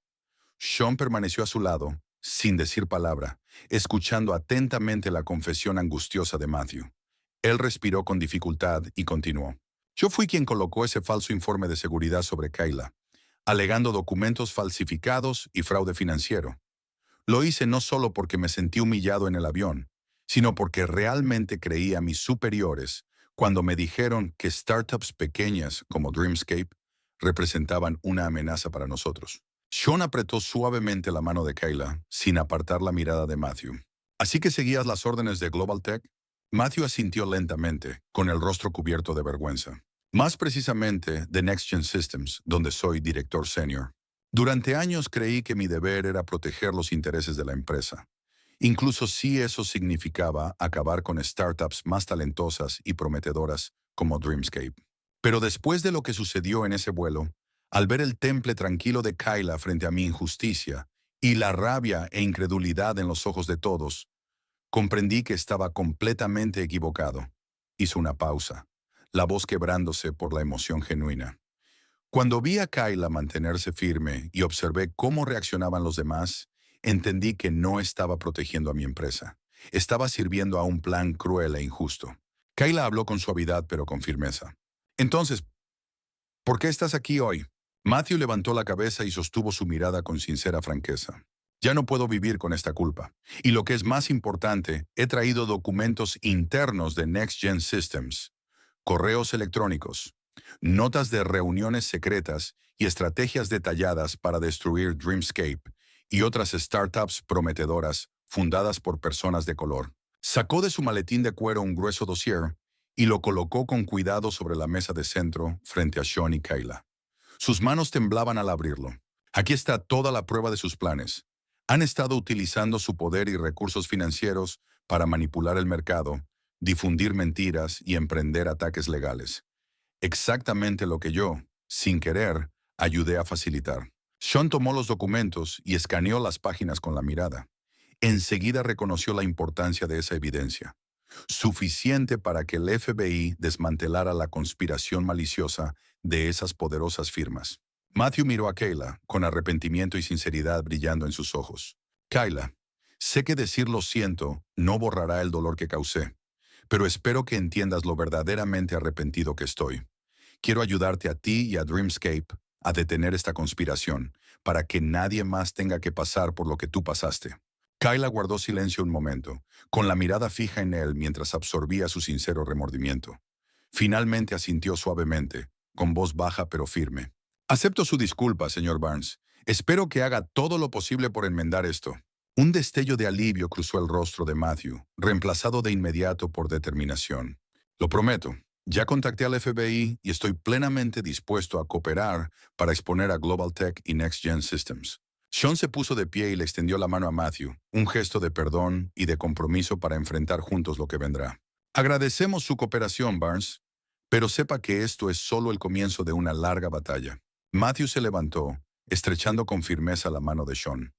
[SPEAKER 1] Sean permaneció a su lado, sin decir palabra, escuchando atentamente la confesión angustiosa de Matthew. Él respiró con dificultad y continuó. Yo fui quien colocó ese falso informe de seguridad sobre Kayla, alegando documentos falsificados y fraude financiero. Lo hice no solo porque me sentí humillado en el avión, sino porque realmente creí a mis superiores cuando me dijeron que startups pequeñas como Dreamscape representaban una amenaza para nosotros. Sean apretó suavemente la mano de Kayla sin apartar la mirada de Matthew. ¿Así que seguías las órdenes de Global Tech? Matthew asintió lentamente, con el rostro cubierto de vergüenza. Más precisamente de Next Gen Systems, donde soy director senior. Durante años creí que mi deber era proteger los intereses de la empresa, incluso si eso significaba acabar con startups más talentosas y prometedoras como Dreamscape. Pero después de lo que sucedió en ese vuelo, al ver el temple tranquilo de Kayla frente a mi injusticia y la rabia e incredulidad en los ojos de todos, comprendí que estaba completamente equivocado. Hizo una pausa, la voz quebrándose por la emoción genuina. Cuando vi a Kayla mantenerse firme y observé cómo reaccionaban los demás, entendí que no estaba protegiendo a mi empresa. Estaba sirviendo a un plan cruel e injusto. Kayla habló con suavidad pero con firmeza. Entonces, ¿por qué estás aquí hoy? Matthew levantó la cabeza y sostuvo su mirada con sincera franqueza. Ya no puedo vivir con esta culpa. Y lo que es más importante, he traído documentos internos de Next Gen Systems, correos electrónicos, notas de reuniones secretas y estrategias detalladas para destruir Dreamscape y otras startups prometedoras fundadas por personas de color. Sacó de su maletín de cuero un grueso dossier y lo colocó con cuidado sobre la mesa de centro frente a Sean y Kayla. Sus manos temblaban al abrirlo. Aquí está toda la prueba de sus planes. Han estado utilizando su poder y recursos financieros para manipular el mercado, difundir mentiras y emprender ataques legales. Exactamente lo que yo, sin querer, ayudé a facilitar. Sean tomó los documentos y escaneó las páginas con la mirada. Enseguida reconoció la importancia de esa evidencia, suficiente para que el FBI desmantelara la conspiración maliciosa de esas poderosas firmas. Matthew miró a Kayla, con arrepentimiento y sinceridad brillando en sus ojos. Kayla, sé que decir lo siento no borrará el dolor que causé, pero espero que entiendas lo verdaderamente arrepentido que estoy. Quiero ayudarte a ti y a Dreamscape a detener esta conspiración, para que nadie más tenga que pasar por lo que tú pasaste. Kayla guardó silencio un momento, con la mirada fija en él mientras absorbía su sincero remordimiento. Finalmente asintió suavemente, con voz baja pero firme. Acepto su disculpa, señor Barnes. Espero que haga todo lo posible por enmendar esto. Un destello de alivio cruzó el rostro de Matthew, reemplazado de inmediato por determinación. Lo prometo. Ya contacté al FBI y estoy plenamente dispuesto a cooperar para exponer a Global Tech y Next Gen Systems. Sean se puso de pie y le extendió la mano a Matthew, un gesto de perdón y de compromiso para enfrentar juntos lo que vendrá. Agradecemos su cooperación, Barnes, pero sepa que esto es solo el comienzo de una larga batalla. Matthew se levantó, estrechando con firmeza la mano de Sean.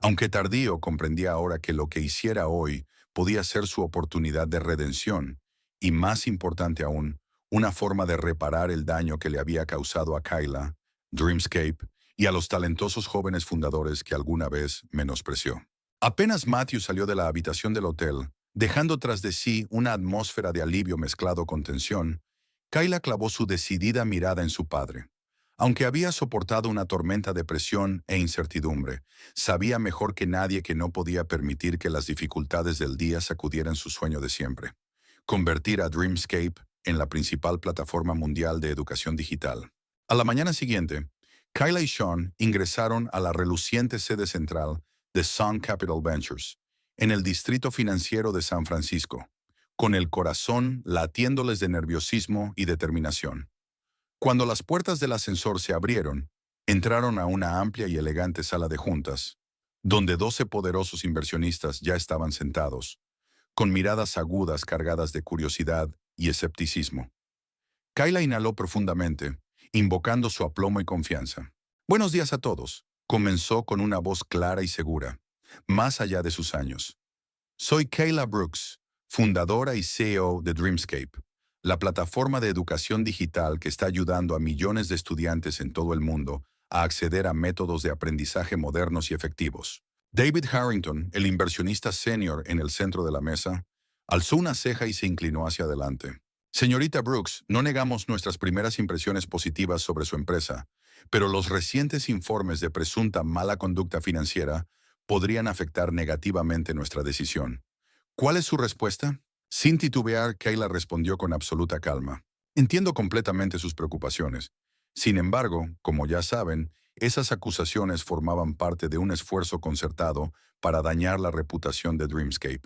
[SPEAKER 1] Aunque tardío, comprendía ahora que lo que hiciera hoy podía ser su oportunidad de redención, y más importante aún, una forma de reparar el daño que le había causado a Kayla, Dreamscape y a los talentosos jóvenes fundadores que alguna vez menospreció. Apenas Matthew salió de la habitación del hotel, dejando tras de sí una atmósfera de alivio mezclado con tensión, Kayla clavó su decidida mirada en su padre. Aunque había soportado una tormenta de presión e incertidumbre, sabía mejor que nadie que no podía permitir que las dificultades del día sacudieran su sueño de siempre: convertir a Dreamscape en la principal plataforma mundial de educación digital. A la mañana siguiente, Kayla y Sean ingresaron a la reluciente sede central de Sun Capital Ventures, en el distrito financiero de San Francisco, con el corazón latiéndoles de nerviosismo y determinación. Cuando las puertas del ascensor se abrieron, entraron a una amplia y elegante sala de juntas, donde 12 poderosos inversionistas ya estaban sentados, con miradas agudas cargadas de curiosidad y escepticismo. Kayla inhaló profundamente, invocando su aplomo y confianza. «Buenos días a todos», comenzó con una voz clara y segura, más allá de sus años. «Soy Kayla Brooks, fundadora y CEO de Dreamscape, la plataforma de educación digital que está ayudando a millones de estudiantes en todo el mundo a acceder a métodos de aprendizaje modernos y efectivos». David Harrington, el inversionista senior en el centro de la mesa, Alzó una ceja y se inclinó hacia adelante. Señorita Brooks, no negamos nuestras primeras impresiones positivas sobre su empresa, pero los recientes informes de presunta mala conducta financiera podrían afectar negativamente nuestra decisión. ¿Cuál es su respuesta? Sin titubear, Kayla respondió con absoluta calma. Entiendo completamente sus preocupaciones. Sin embargo, como ya saben, esas acusaciones formaban parte de un esfuerzo concertado para dañar la reputación de Dreamscape.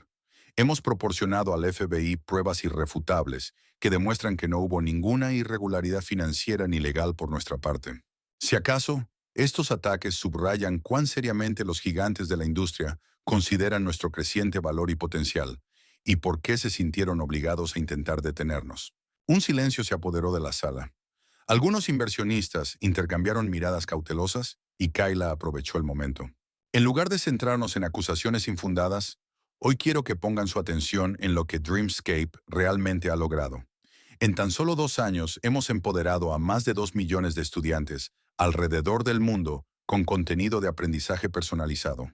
[SPEAKER 1] Hemos proporcionado al FBI pruebas irrefutables que demuestran que no hubo ninguna irregularidad financiera ni legal por nuestra parte. Si acaso, estos ataques subrayan cuán seriamente los gigantes de la industria consideran nuestro creciente valor y potencial, y por qué se sintieron obligados a intentar detenernos. Un silencio se apoderó de la sala. Algunos inversionistas intercambiaron miradas cautelosas y Kayla aprovechó el momento. En lugar de centrarnos en acusaciones infundadas, hoy quiero que pongan su atención en lo que Dreamscape realmente ha logrado. En tan solo 2 años hemos empoderado a más de 2 millones de estudiantes alrededor del mundo con contenido de aprendizaje personalizado,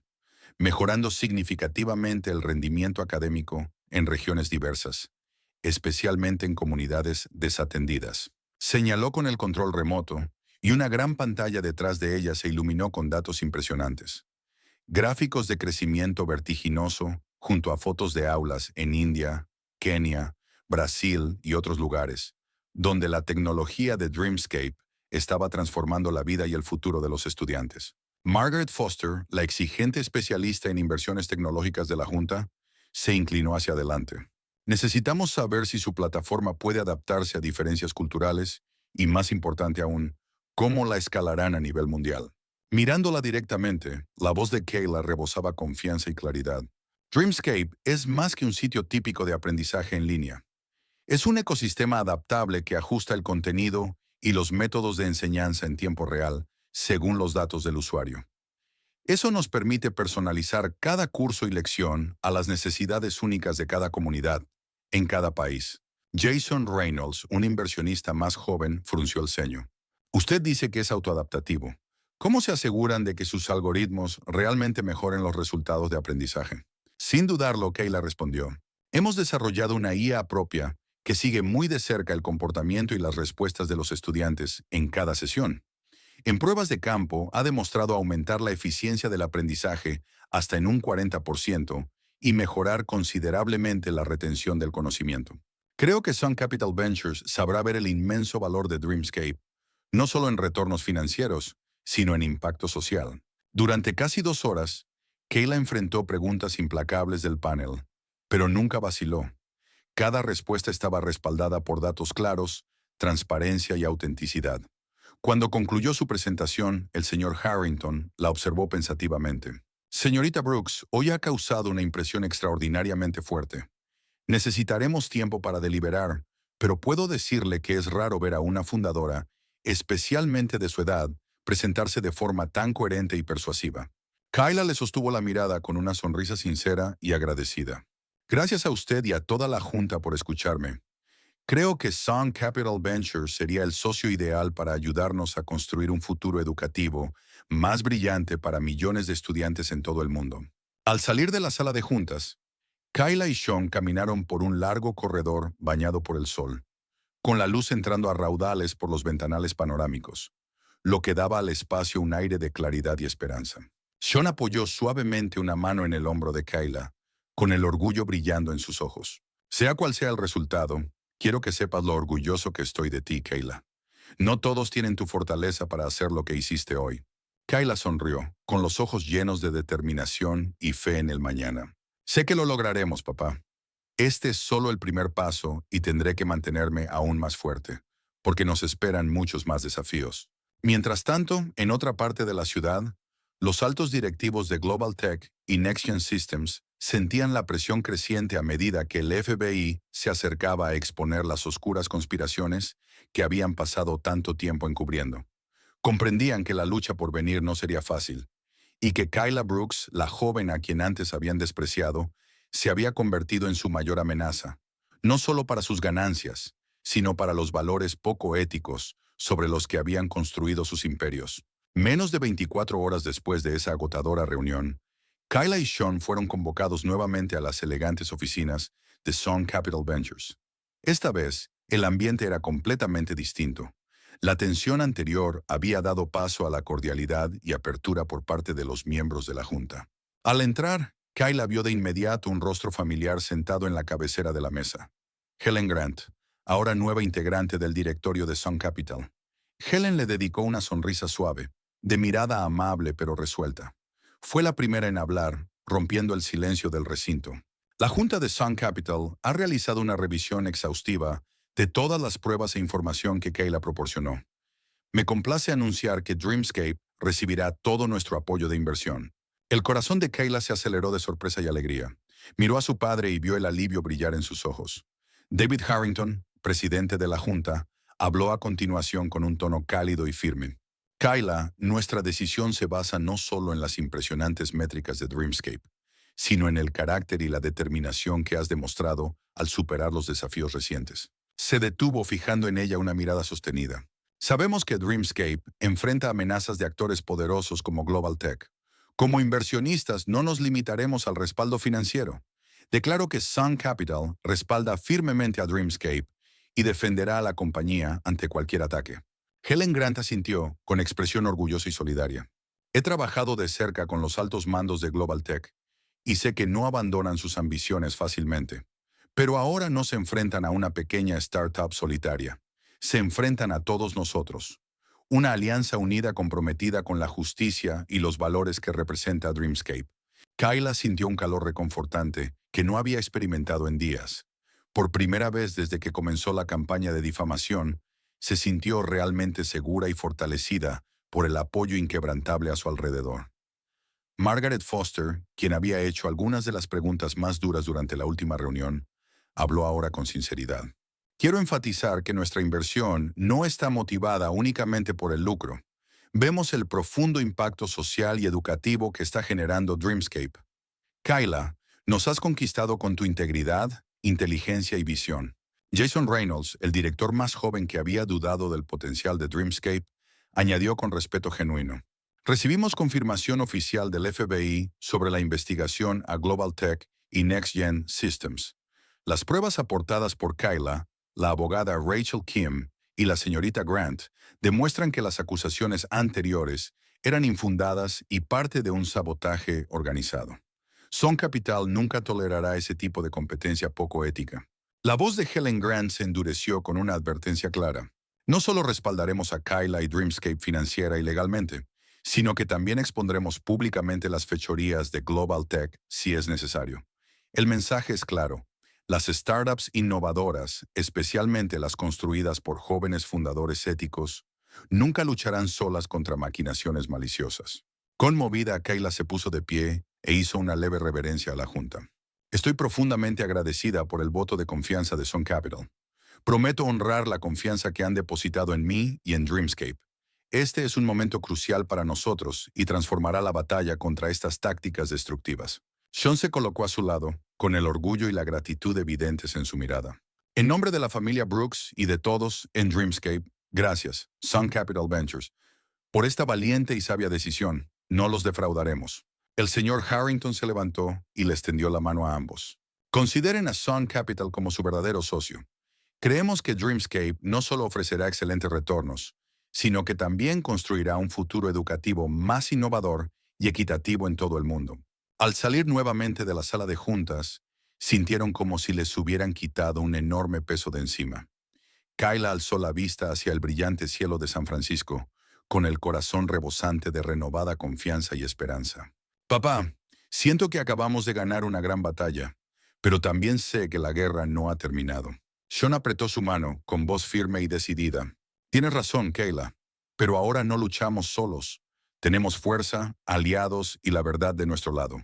[SPEAKER 1] mejorando significativamente el rendimiento académico en regiones diversas, especialmente en comunidades desatendidas. Señaló con el control remoto y una gran pantalla detrás de ella se iluminó con datos impresionantes. Gráficos de crecimiento vertiginoso junto a fotos de aulas en India, Kenia, Brasil y otros lugares, donde la tecnología de Dreamscape estaba transformando la vida y el futuro de los estudiantes. Margaret Foster, la exigente especialista en inversiones tecnológicas de la Junta, se inclinó hacia adelante. Necesitamos saber si su plataforma puede adaptarse a diferencias culturales y, más importante aún, cómo la escalarán a nivel mundial. Mirándola directamente, la voz de Kayla rebosaba confianza y claridad. Dreamscape es más que un sitio típico de aprendizaje en línea. Es un ecosistema adaptable que ajusta el contenido y los métodos de enseñanza en tiempo real, según los datos del usuario. Eso nos permite personalizar cada curso y lección a las necesidades únicas de cada comunidad, en cada país. Jason Reynolds, un inversionista más joven, frunció el ceño. Usted dice que es autoadaptativo. ¿Cómo se aseguran de que sus algoritmos realmente mejoren los resultados de aprendizaje? Sin dudarlo, Kayla respondió. Hemos desarrollado una IA propia que sigue muy de cerca el comportamiento y las respuestas de los estudiantes en cada sesión. En pruebas de campo ha demostrado aumentar la eficiencia del aprendizaje hasta en un 40% y mejorar considerablemente la retención del conocimiento. Creo que Sun Capital Ventures sabrá ver el inmenso valor de Dreamscape, no solo en retornos financieros, sino en impacto social. Durante casi 2 horas, Kayla enfrentó preguntas implacables del panel, pero nunca vaciló. Cada respuesta estaba respaldada por datos claros, transparencia y autenticidad. Cuando concluyó su presentación, el señor Harrington la observó pensativamente. Señorita Brooks, hoy ha causado una impresión extraordinariamente fuerte. Necesitaremos tiempo para deliberar, pero puedo decirle que es raro ver a una fundadora, especialmente de su edad, presentarse de forma tan coherente y persuasiva. Kayla le sostuvo la mirada con una sonrisa sincera y agradecida. Gracias a usted y a toda la Junta por escucharme. Creo que Sun Capital Ventures sería el socio ideal para ayudarnos a construir un futuro educativo más brillante para millones de estudiantes en todo el mundo. Al salir de la sala de juntas, Kayla y Sean caminaron por un largo corredor bañado por el sol, con la luz entrando a raudales por los ventanales panorámicos, lo que daba al espacio un aire de claridad y esperanza. Sean apoyó suavemente una mano en el hombro de Kayla, con el orgullo brillando en sus ojos. Sea cual sea el resultado, quiero que sepas lo orgulloso que estoy de ti, Kayla. No todos tienen tu fortaleza para hacer lo que hiciste hoy. Kayla sonrió, con los ojos llenos de determinación y fe en el mañana. Sé que lo lograremos, papá. Este es solo el primer paso y tendré que mantenerme aún más fuerte, porque nos esperan muchos más desafíos. Mientras tanto, en otra parte de la ciudad, los altos directivos de Global Tech y NextGen Systems sentían la presión creciente a medida que el FBI se acercaba a exponer las oscuras conspiraciones que habían pasado tanto tiempo encubriendo. Comprendían que la lucha por venir no sería fácil, y que Kayla Brooks, la joven a quien antes habían despreciado, se había convertido en su mayor amenaza, no solo para sus ganancias, sino para los valores poco éticos sobre los que habían construido sus imperios. Menos de 24 horas después de esa agotadora reunión, Kayla y Sean fueron convocados nuevamente a las elegantes oficinas de Sun Capital Ventures. Esta vez, el ambiente era completamente distinto. La tensión anterior había dado paso a la cordialidad y apertura por parte de los miembros de la junta. Al entrar, Kyla vio de inmediato un rostro familiar sentado en la cabecera de la mesa. Helen Grant, ahora nueva integrante del directorio de Sun Capital. Helen le dedicó una sonrisa suave, de mirada amable pero resuelta. Fue la primera en hablar, rompiendo el silencio del recinto. La Junta de Sun Capital ha realizado una revisión exhaustiva de todas las pruebas e información que Kyla proporcionó. Me complace anunciar que Dreamscape recibirá todo nuestro apoyo de inversión. El corazón de Kyla se aceleró de sorpresa y alegría. Miró a su padre y vio el alivio brillar en sus ojos. David Harrington, presidente de la Junta, habló a continuación con un tono cálido y firme. Kyla, nuestra decisión se basa no solo en las impresionantes métricas de Dreamscape, sino en el carácter y la determinación que has demostrado al superar los desafíos recientes. Se detuvo fijando en ella una mirada sostenida. Sabemos que Dreamscape enfrenta amenazas de actores poderosos como Global Tech. Como inversionistas no nos limitaremos al respaldo financiero. Declaro que Sun Capital respalda firmemente a Dreamscape y defenderá a la compañía ante cualquier ataque. Helen Grant asintió con expresión orgullosa y solidaria. He trabajado de cerca con los altos mandos de Global Tech y sé que no abandonan sus ambiciones fácilmente. Pero ahora no se enfrentan a una pequeña startup solitaria. Se enfrentan a todos nosotros. Una alianza unida comprometida con la justicia y los valores que representa Dreamscape. Kyla sintió un calor reconfortante que no había experimentado en días. Por primera vez desde que comenzó la campaña de difamación, se sintió realmente segura y fortalecida por el apoyo inquebrantable a su alrededor. Margaret Foster, quien había hecho algunas de las preguntas más duras durante la última reunión, habló ahora con sinceridad. Quiero enfatizar que nuestra inversión no está motivada únicamente por el lucro. Vemos el profundo impacto social y educativo que está generando Dreamscape. Kyla, nos has conquistado con tu integridad, inteligencia y visión. Jason Reynolds, el director más joven que había dudado del potencial de Dreamscape, añadió con respeto genuino. Recibimos confirmación oficial del FBI sobre la investigación a Global Tech y Next Gen Systems. Las pruebas aportadas por Kyla, la abogada Rachel Kim y la señorita Grant demuestran que las acusaciones anteriores eran infundadas y parte de un sabotaje organizado. Sun Capital nunca tolerará ese tipo de competencia poco ética. La voz de Helen Grant se endureció con una advertencia clara. No solo respaldaremos a Kyla y Dreamscape financiera y legalmente, sino que también expondremos públicamente las fechorías de Global Tech si es necesario. El mensaje es claro. Las startups innovadoras, especialmente las construidas por jóvenes fundadores éticos, nunca lucharán solas contra maquinaciones maliciosas. Conmovida, Kyla se puso de pie e hizo una leve reverencia a la Junta. Estoy profundamente agradecida por el voto de confianza de Sun Capital. Prometo honrar la confianza que han depositado en mí y en Dreamscape. Este es un momento crucial para nosotros y transformará la batalla contra estas tácticas destructivas. Sean se colocó a su lado, con el orgullo y la gratitud evidentes en su mirada. En nombre de la familia Brooks y de todos en Dreamscape, gracias, Sun Capital Ventures, por esta valiente y sabia decisión. No los defraudaremos. El señor Harrington se levantó y le extendió la mano a ambos. Consideren a Sun Capital como su verdadero socio. Creemos que Dreamscape no solo ofrecerá excelentes retornos, sino que también construirá un futuro educativo más innovador y equitativo en todo el mundo. Al salir nuevamente de la sala de juntas, sintieron como si les hubieran quitado un enorme peso de encima. Kyla alzó la vista hacia el brillante cielo de San Francisco, con el corazón rebosante de renovada confianza y esperanza. Papá, siento que acabamos de ganar una gran batalla, pero también sé que la guerra no ha terminado. Sean apretó su mano, con voz firme y decidida. Tienes razón, Kyla, pero ahora no luchamos solos. Tenemos fuerza, aliados y la verdad de nuestro lado.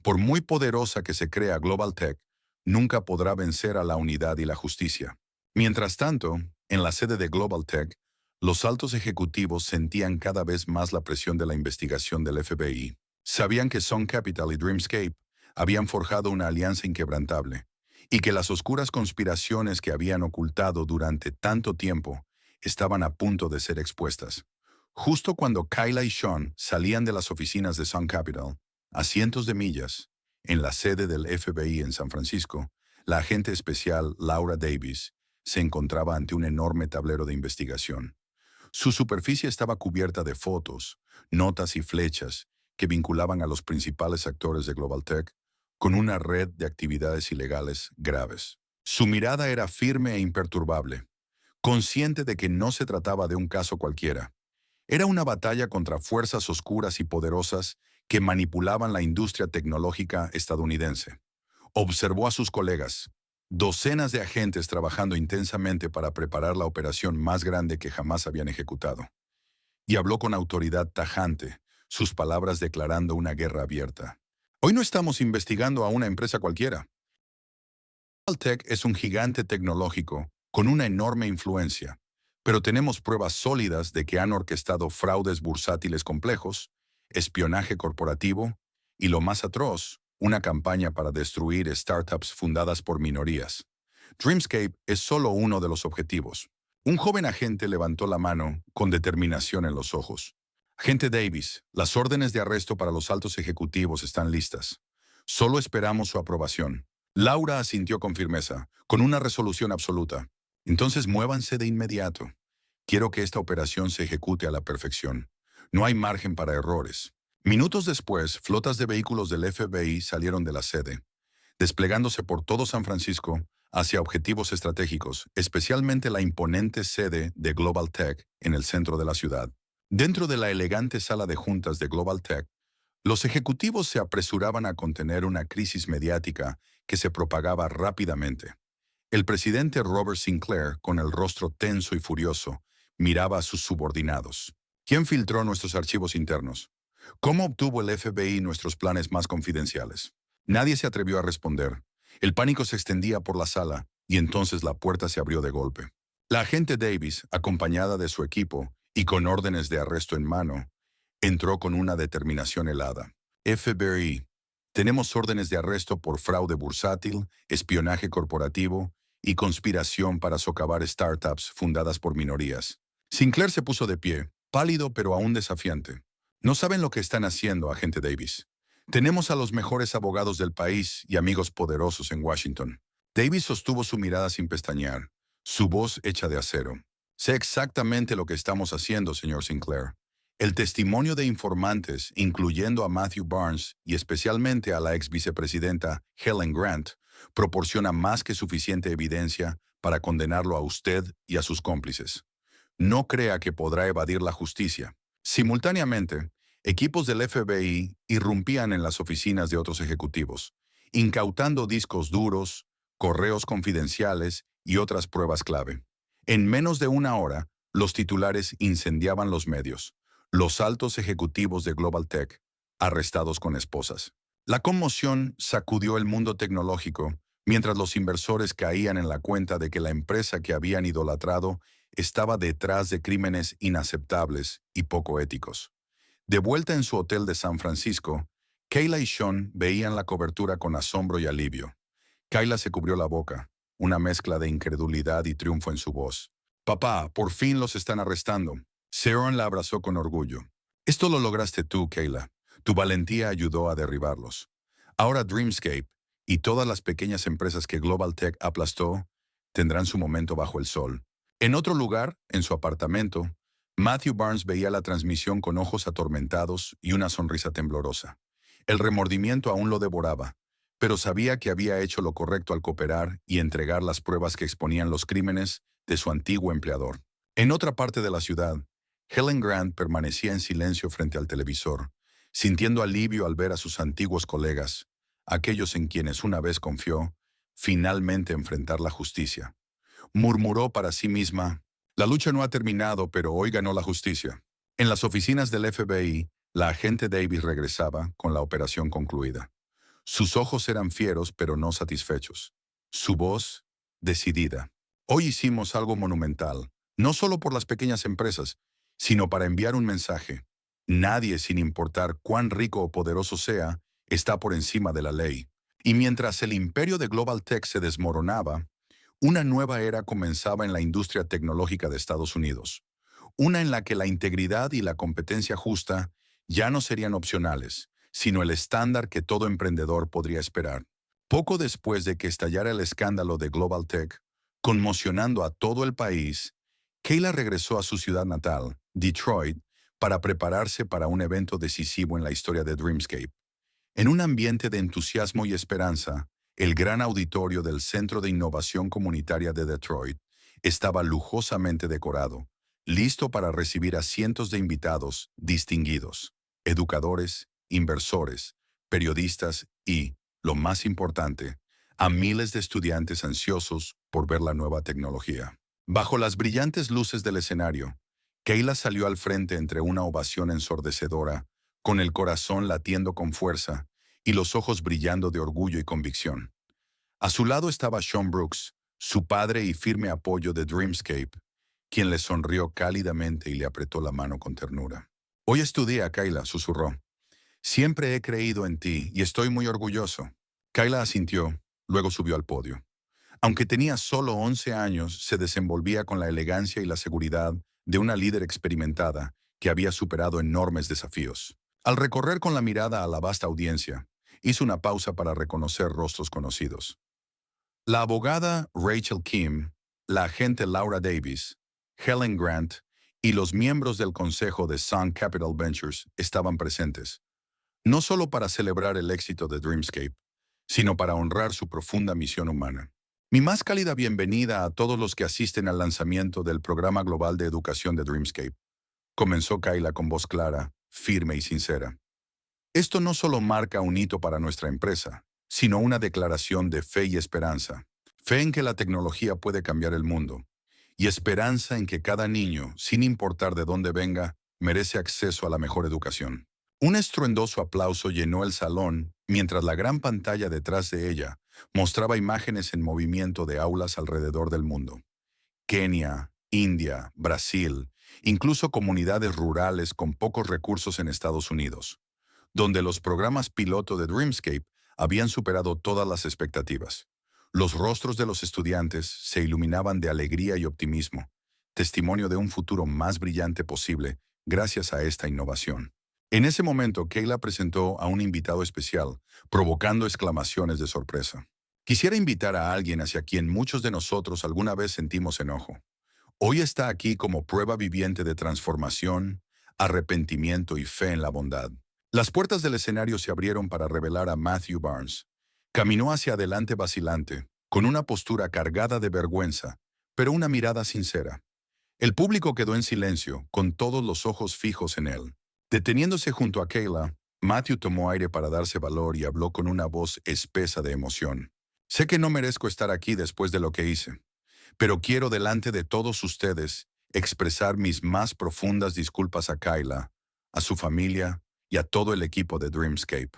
[SPEAKER 1] Por muy poderosa que se crea Global Tech, nunca podrá vencer a la unidad y la justicia. Mientras tanto, en la sede de Global Tech, los altos ejecutivos sentían cada vez más la presión de la investigación del FBI. Sabían que Sun Capital y Dreamscape habían forjado una alianza inquebrantable y que las oscuras conspiraciones que habían ocultado durante tanto tiempo estaban a punto de ser expuestas. Justo cuando Kyla y Sean salían de las oficinas de Sun Capital, a cientos de millas, en la sede del FBI en San Francisco, La agente especial Laura Davis se encontraba ante un enorme tablero de investigación. Su superficie estaba cubierta de fotos, notas y flechas que vinculaban a los principales actores de Global Tech con una red de actividades ilegales graves. Su mirada era firme e imperturbable, consciente de que no se trataba de un caso cualquiera. Era una batalla contra fuerzas oscuras y poderosas que manipulaban la industria tecnológica estadounidense. Observó a sus colegas, docenas de agentes trabajando intensamente para preparar la operación más grande que jamás habían ejecutado. Y habló con autoridad tajante, sus palabras declarando una guerra abierta. Hoy no estamos investigando a una empresa cualquiera. Tech es un gigante tecnológico con una enorme influencia, pero tenemos pruebas sólidas de que han orquestado fraudes bursátiles complejos, espionaje corporativo y, lo más atroz, una campaña para destruir startups fundadas por minorías. Dreamscape es solo uno de los objetivos. Un joven agente levantó la mano con determinación en los ojos. Agente Davis, las órdenes de arresto para los altos ejecutivos están listas. Solo esperamos su aprobación. Laura asintió con firmeza, con una resolución absoluta. Entonces muévanse de inmediato. Quiero que esta operación se ejecute a la perfección. No hay margen para errores. Minutos después, flotas de vehículos del FBI salieron de la sede, desplegándose por todo San Francisco hacia objetivos estratégicos, especialmente la imponente sede de Global Tech en el centro de la ciudad. Dentro de la elegante sala de juntas de Global Tech, los ejecutivos se apresuraban a contener una crisis mediática que se propagaba rápidamente. El presidente Robert Sinclair, con el rostro tenso y furioso, miraba a sus subordinados. ¿Quién filtró nuestros archivos internos? ¿Cómo obtuvo el FBI nuestros planes más confidenciales? Nadie se atrevió a responder. El pánico se extendía por la sala y entonces la puerta se abrió de golpe. La agente Davis, acompañada de su equipo y con órdenes de arresto en mano, entró con una determinación helada. FBI, tenemos órdenes de arresto por fraude bursátil, espionaje corporativo y conspiración para socavar startups fundadas por minorías. Sinclair se puso de pie, pálido pero aún desafiante. No saben lo que están haciendo, agente Davis. Tenemos a los mejores abogados del país y amigos poderosos en Washington. Davis sostuvo su mirada sin pestañear, su voz hecha de acero. Sé exactamente lo que estamos haciendo, señor Sinclair. El testimonio de informantes, incluyendo a Matthew Barnes y especialmente a la ex vicepresidenta Helen Grant, proporciona más que suficiente evidencia para condenarlo a usted y a sus cómplices. No crea que podrá evadir la justicia. Simultáneamente, equipos del FBI irrumpían en las oficinas de otros ejecutivos, incautando discos duros, correos confidenciales y otras pruebas clave. En menos de una hora, los titulares incendiaban los medios. Los altos ejecutivos de Global Tech, arrestados con esposas. La conmoción sacudió el mundo tecnológico, mientras los inversores caían en la cuenta de que la empresa que habían idolatrado estaba detrás de crímenes inaceptables y poco éticos. De vuelta en su hotel de San Francisco, Kayla y Sean veían la cobertura con asombro y alivio. Kayla se cubrió la boca, una mezcla de incredulidad y triunfo en su voz. Papá, por fin los están arrestando. Sharon la abrazó con orgullo. Esto lo lograste tú, Kayla. Tu valentía ayudó a derribarlos. Ahora Dreamscape y todas las pequeñas empresas que Global Tech aplastó tendrán su momento bajo el sol. En otro lugar, en su apartamento, Matthew Barnes veía la transmisión con ojos atormentados y una sonrisa temblorosa. El remordimiento aún lo devoraba, pero sabía que había hecho lo correcto al cooperar y entregar las pruebas que exponían los crímenes de su antiguo empleador. En otra parte de la ciudad, Helen Grant permanecía en silencio frente al televisor, sintiendo alivio al ver a sus antiguos colegas, aquellos en quienes una vez confió, finalmente enfrentar la justicia. Murmuró para sí misma, la lucha no ha terminado, pero hoy ganó la justicia. En las oficinas del FBI, la agente Davis regresaba con la operación concluida. Sus ojos eran fieros, pero no satisfechos. Su voz, decidida. Hoy hicimos algo monumental, no solo por las pequeñas empresas, sino para enviar un mensaje. Nadie, sin importar cuán rico o poderoso sea, está por encima de la ley. Y mientras el imperio de Global Tech se desmoronaba, una nueva era comenzaba en la industria tecnológica de Estados Unidos. Una en la que la integridad y la competencia justa ya no serían opcionales, sino el estándar que todo emprendedor podría esperar. Poco después de que estallara el escándalo de Global Tech, conmocionando a todo el país, Kayla regresó a su ciudad natal, Detroit, para prepararse para un evento decisivo en la historia de Dreamscape. En un ambiente de entusiasmo y esperanza, el gran auditorio del Centro de Innovación Comunitaria de Detroit estaba lujosamente decorado, listo para recibir a cientos de invitados distinguidos, educadores, inversores, periodistas y, lo más importante, a miles de estudiantes ansiosos por ver la nueva tecnología. Bajo las brillantes luces del escenario, Kayla salió al frente entre una ovación ensordecedora, con el corazón latiendo con fuerza y los ojos brillando de orgullo y convicción. A su lado estaba Sean Brooks, su padre y firme apoyo de Dreamscape, quien le sonrió cálidamente y le apretó la mano con ternura. Hoy estudié, Kayla, susurró. Siempre he creído en ti y estoy muy orgulloso. Kayla asintió, luego subió al podio. Aunque tenía solo 11 años, se desenvolvía con la elegancia y la seguridad de una líder experimentada que había superado enormes desafíos. Al recorrer con la mirada a la vasta audiencia, hizo una pausa para reconocer rostros conocidos. La abogada Rachel Kim, la agente Laura Davis, Helen Grant y los miembros del consejo de Sun Capital Ventures estaban presentes, no solo para celebrar el éxito de Dreamscape, sino para honrar su profunda misión humana. Mi más cálida bienvenida a todos los que asisten al lanzamiento del Programa Global de Educación de Dreamscape, comenzó Kayla con voz clara, firme y sincera. Esto no solo marca un hito para nuestra empresa, sino una declaración de fe y esperanza. Fe en que la tecnología puede cambiar el mundo, y esperanza en que cada niño, sin importar de dónde venga, merece acceso a la mejor educación. Un estruendoso aplauso llenó el salón mientras la gran pantalla detrás de ella mostraba imágenes en movimiento de aulas alrededor del mundo. Kenia, India, Brasil, incluso comunidades rurales con pocos recursos en Estados Unidos, donde los programas piloto de Dreamscape habían superado todas las expectativas. Los rostros de los estudiantes se iluminaban de alegría y optimismo, testimonio de un futuro más brillante posible gracias a esta innovación. En ese momento, Kayla presentó a un invitado especial, provocando exclamaciones de sorpresa. Quisiera invitar a alguien hacia quien muchos de nosotros alguna vez sentimos enojo. Hoy está aquí como prueba viviente de transformación, arrepentimiento y fe en la bondad. Las puertas del escenario se abrieron para revelar a Matthew Barnes. Caminó hacia adelante vacilante, con una postura cargada de vergüenza, pero una mirada sincera. El público quedó en silencio, con todos los ojos fijos en él. Deteniéndose junto a Kayla, Matthew tomó aire para darse valor y habló con una voz espesa de emoción. Sé que no merezco estar aquí después de lo que hice, pero quiero delante de todos ustedes expresar mis más profundas disculpas a Kayla, a su familia y a todo el equipo de Dreamscape.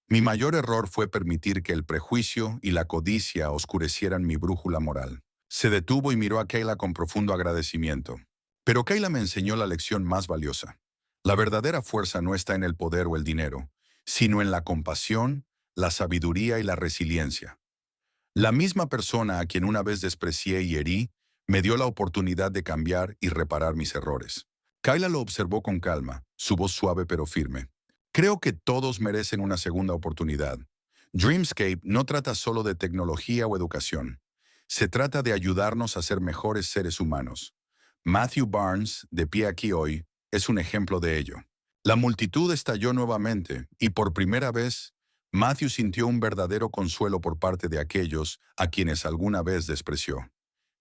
[SPEAKER 1] Mi mayor error fue permitir que el prejuicio y la codicia oscurecieran mi brújula moral. Se detuvo y miró a Kayla con profundo agradecimiento. Pero Kayla me enseñó la lección más valiosa. La verdadera fuerza no está en el poder o el dinero, sino en la compasión, la sabiduría y la resiliencia. La misma persona a quien una vez desprecié y herí, me dio la oportunidad de cambiar y reparar mis errores. Kayla lo observó con calma, su voz suave pero firme. Creo que todos merecen una segunda oportunidad. Dreamscape no trata solo de tecnología o educación. Se trata de ayudarnos a ser mejores seres humanos. Matthew Barnes, de pie aquí hoy, es un ejemplo de ello. La multitud estalló nuevamente y por primera vez, Matthew sintió un verdadero consuelo por parte de aquellos a quienes alguna vez despreció.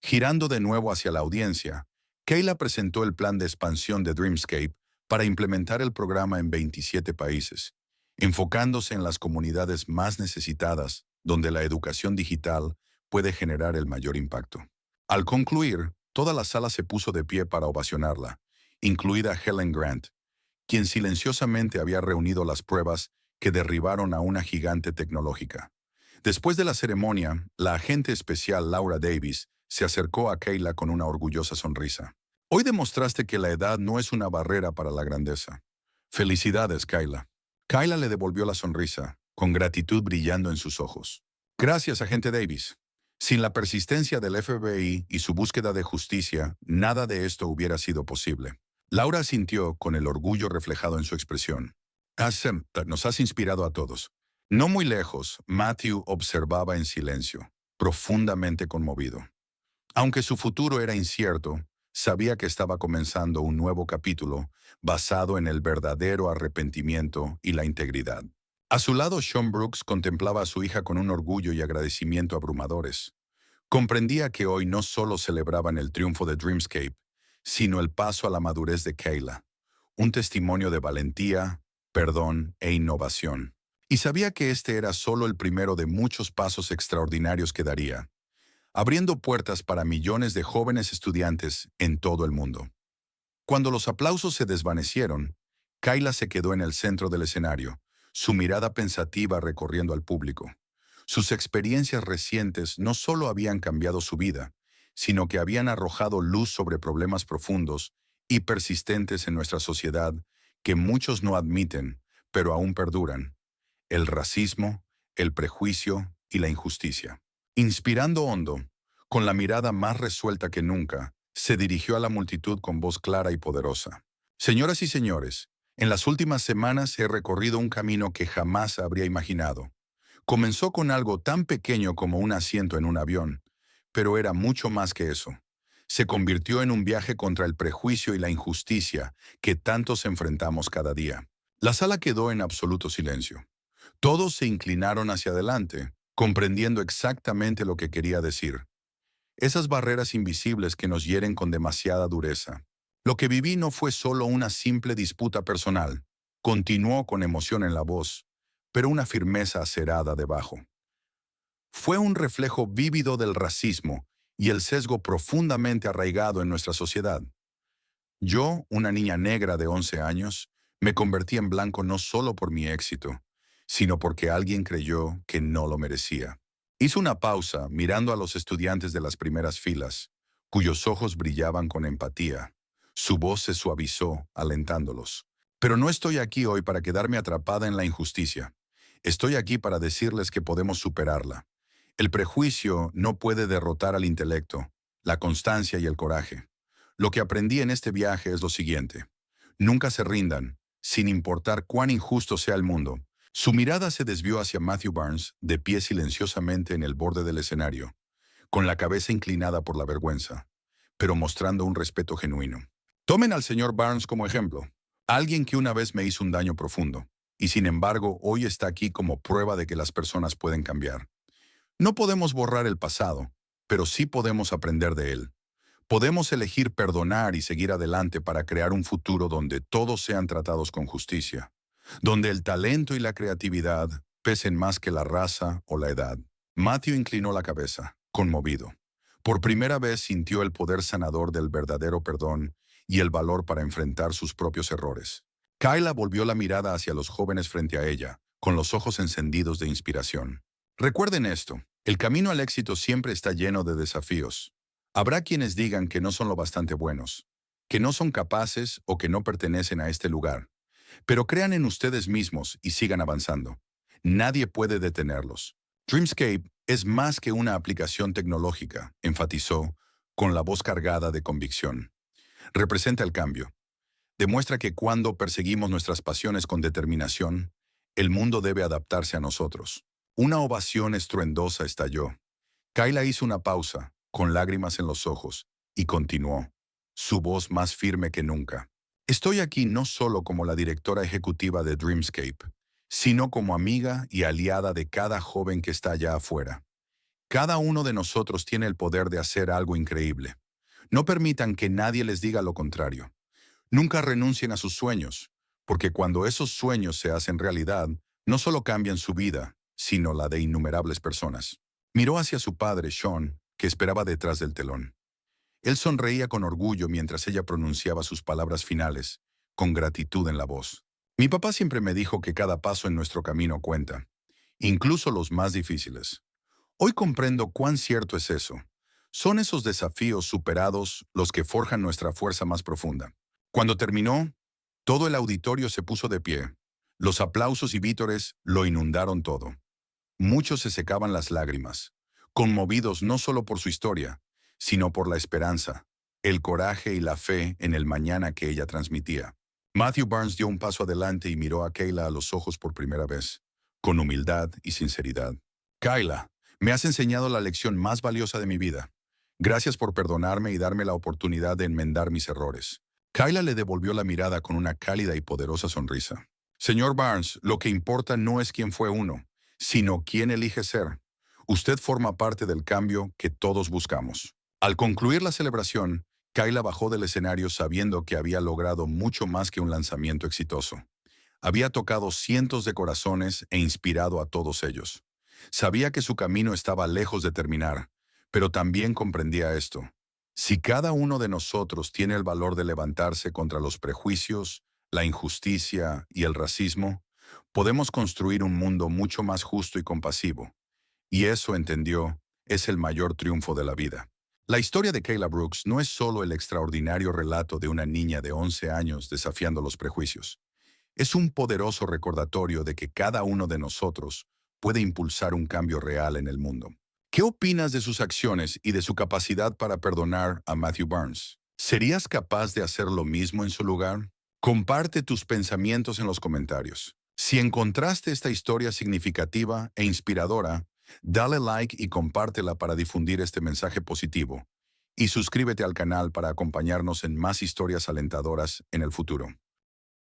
[SPEAKER 1] Girando de nuevo hacia la audiencia, Kayla presentó el plan de expansión de Dreamscape para implementar el programa en 27 países, enfocándose en las comunidades más necesitadas, donde la educación digital puede generar el mayor impacto. Al concluir, toda la sala se puso de pie para ovacionarla, incluida Helen Grant, quien silenciosamente había reunido las pruebas que derribaron a una gigante tecnológica. Después de la ceremonia, la agente especial Laura Davis se acercó a Kayla con una orgullosa sonrisa. Hoy demostraste que la edad no es una barrera para la grandeza. Felicidades, Kayla. Kayla le devolvió la sonrisa, con gratitud brillando en sus ojos. Gracias, agente Davis. Sin la persistencia del FBI y su búsqueda de justicia, nada de esto hubiera sido posible. Laura asintió con el orgullo reflejado en su expresión. Nos has inspirado a todos. No muy lejos, Matthew observaba en silencio, profundamente conmovido. Aunque su futuro era incierto, sabía que estaba comenzando un nuevo capítulo basado en el verdadero arrepentimiento y la integridad. A su lado, Sean Brooks contemplaba a su hija con un orgullo y agradecimiento abrumadores. Comprendía que hoy no solo celebraban el triunfo de Dreamscape, sino el paso a la madurez de Kayla, un testimonio de valentía, perdón e innovación. Y sabía que este era solo el primero de muchos pasos extraordinarios que daría, abriendo puertas para millones de jóvenes estudiantes en todo el mundo. Cuando los aplausos se desvanecieron, Kayla se quedó en el centro del escenario, su mirada pensativa recorriendo al público. Sus experiencias recientes no solo habían cambiado su vida, sino que habían arrojado luz sobre problemas profundos y persistentes en nuestra sociedad que muchos no admiten, pero aún perduran: el racismo, el prejuicio y la injusticia. Inspirando hondo, con la mirada más resuelta que nunca, se dirigió a la multitud con voz clara y poderosa. Señoras y señores, en las últimas semanas he recorrido un camino que jamás habría imaginado. Comenzó con algo tan pequeño como un asiento en un avión, pero era mucho más que eso. Se convirtió en un viaje contra el prejuicio y la injusticia que tantos enfrentamos cada día. La sala quedó en absoluto silencio. Todos se inclinaron hacia adelante, comprendiendo exactamente lo que quería decir. Esas barreras invisibles que nos hieren con demasiada dureza. Lo que viví no fue solo una simple disputa personal. Continuó con emoción en la voz, pero una firmeza acerada debajo. Fue un reflejo vívido del racismo y el sesgo profundamente arraigado en nuestra sociedad. Yo, una niña negra de 11 años, me convertí en blanco no solo por mi éxito, sino porque alguien creyó que no lo merecía. Hizo una pausa mirando a los estudiantes de las primeras filas, cuyos ojos brillaban con empatía. Su voz se suavizó, alentándolos. Pero no estoy aquí hoy para quedarme atrapada en la injusticia. Estoy aquí para decirles que podemos superarla. El prejuicio no puede derrotar al intelecto, la constancia y el coraje. Lo que aprendí en este viaje es lo siguiente: nunca se rindan, sin importar cuán injusto sea el mundo. Su mirada se desvió hacia Matthew Barnes, de pie silenciosamente en el borde del escenario, con la cabeza inclinada por la vergüenza, pero mostrando un respeto genuino. Tomen al señor Barnes como ejemplo, alguien que una vez me hizo un daño profundo, y sin embargo hoy está aquí como prueba de que las personas pueden cambiar. No podemos borrar el pasado, pero sí podemos aprender de él. Podemos elegir perdonar y seguir adelante para crear un futuro donde todos sean tratados con justicia, donde el talento y la creatividad pesen más que la raza o la edad. Matthew inclinó la cabeza, conmovido. Por primera vez sintió el poder sanador del verdadero perdón y el valor para enfrentar sus propios errores. Kayla volvió la mirada hacia los jóvenes frente a ella, con los ojos encendidos de inspiración. Recuerden esto: el camino al éxito siempre está lleno de desafíos. Habrá quienes digan que no son lo bastante buenos, que no son capaces o que no pertenecen a este lugar. Pero crean en ustedes mismos y sigan avanzando. Nadie puede detenerlos. Dreamscape es más que una aplicación tecnológica, enfatizó, con la voz cargada de convicción. Representa el cambio. Demuestra que cuando perseguimos nuestras pasiones con determinación, el mundo debe adaptarse a nosotros. Una ovación estruendosa estalló. Kayla hizo una pausa, con lágrimas en los ojos, y continuó, su voz más firme que nunca. Estoy aquí no solo como la directora ejecutiva de Dreamscape, sino como amiga y aliada de cada joven que está allá afuera. Cada uno de nosotros tiene el poder de hacer algo increíble. No permitan que nadie les diga lo contrario. Nunca renuncien a sus sueños, porque cuando esos sueños se hacen realidad, no solo cambian su vida, sino la de innumerables personas. Miró hacia su padre, Sean, que esperaba detrás del telón. Él sonreía con orgullo mientras ella pronunciaba sus palabras finales, con gratitud en la voz. Mi papá siempre me dijo que cada paso en nuestro camino cuenta, incluso los más difíciles. Hoy comprendo cuán cierto es eso. Son esos desafíos superados los que forjan nuestra fuerza más profunda. Cuando terminó, todo el auditorio se puso de pie. Los aplausos y vítores lo inundaron todo. Muchos se secaban las lágrimas, conmovidos no solo por su historia, sino por la esperanza, el coraje y la fe en el mañana que ella transmitía. Matthew Barnes dio un paso adelante y miró a Kayla a los ojos por primera vez, con humildad y sinceridad. Kayla, me has enseñado la lección más valiosa de mi vida. Gracias por perdonarme y darme la oportunidad de enmendar mis errores. Kayla le devolvió la mirada con una cálida y poderosa sonrisa. Señor Barnes, lo que importa no es quién fue uno, sino quién elige ser. Usted forma parte del cambio que todos buscamos. Al concluir la celebración, Kayla bajó del escenario sabiendo que había logrado mucho más que un lanzamiento exitoso. Había tocado cientos de corazones e inspirado a todos ellos. Sabía que su camino estaba lejos de terminar, pero también comprendía esto. Si cada uno de nosotros tiene el valor de levantarse contra los prejuicios, la injusticia y el racismo, podemos construir un mundo mucho más justo y compasivo. Y eso, entendió, es el mayor triunfo de la vida. La historia de Kayla Brooks no es solo el extraordinario relato de una niña de 11 años desafiando los prejuicios. Es un poderoso recordatorio de que cada uno de nosotros puede impulsar un cambio real en el mundo. ¿Qué opinas de sus acciones y de su capacidad para perdonar a Matthew Barnes? ¿Serías capaz de hacer lo mismo en su lugar? Comparte tus pensamientos en los comentarios. Si encontraste esta historia significativa e inspiradora, dale like y compártela para difundir este mensaje positivo. Y suscríbete al canal para acompañarnos en más historias alentadoras en el futuro.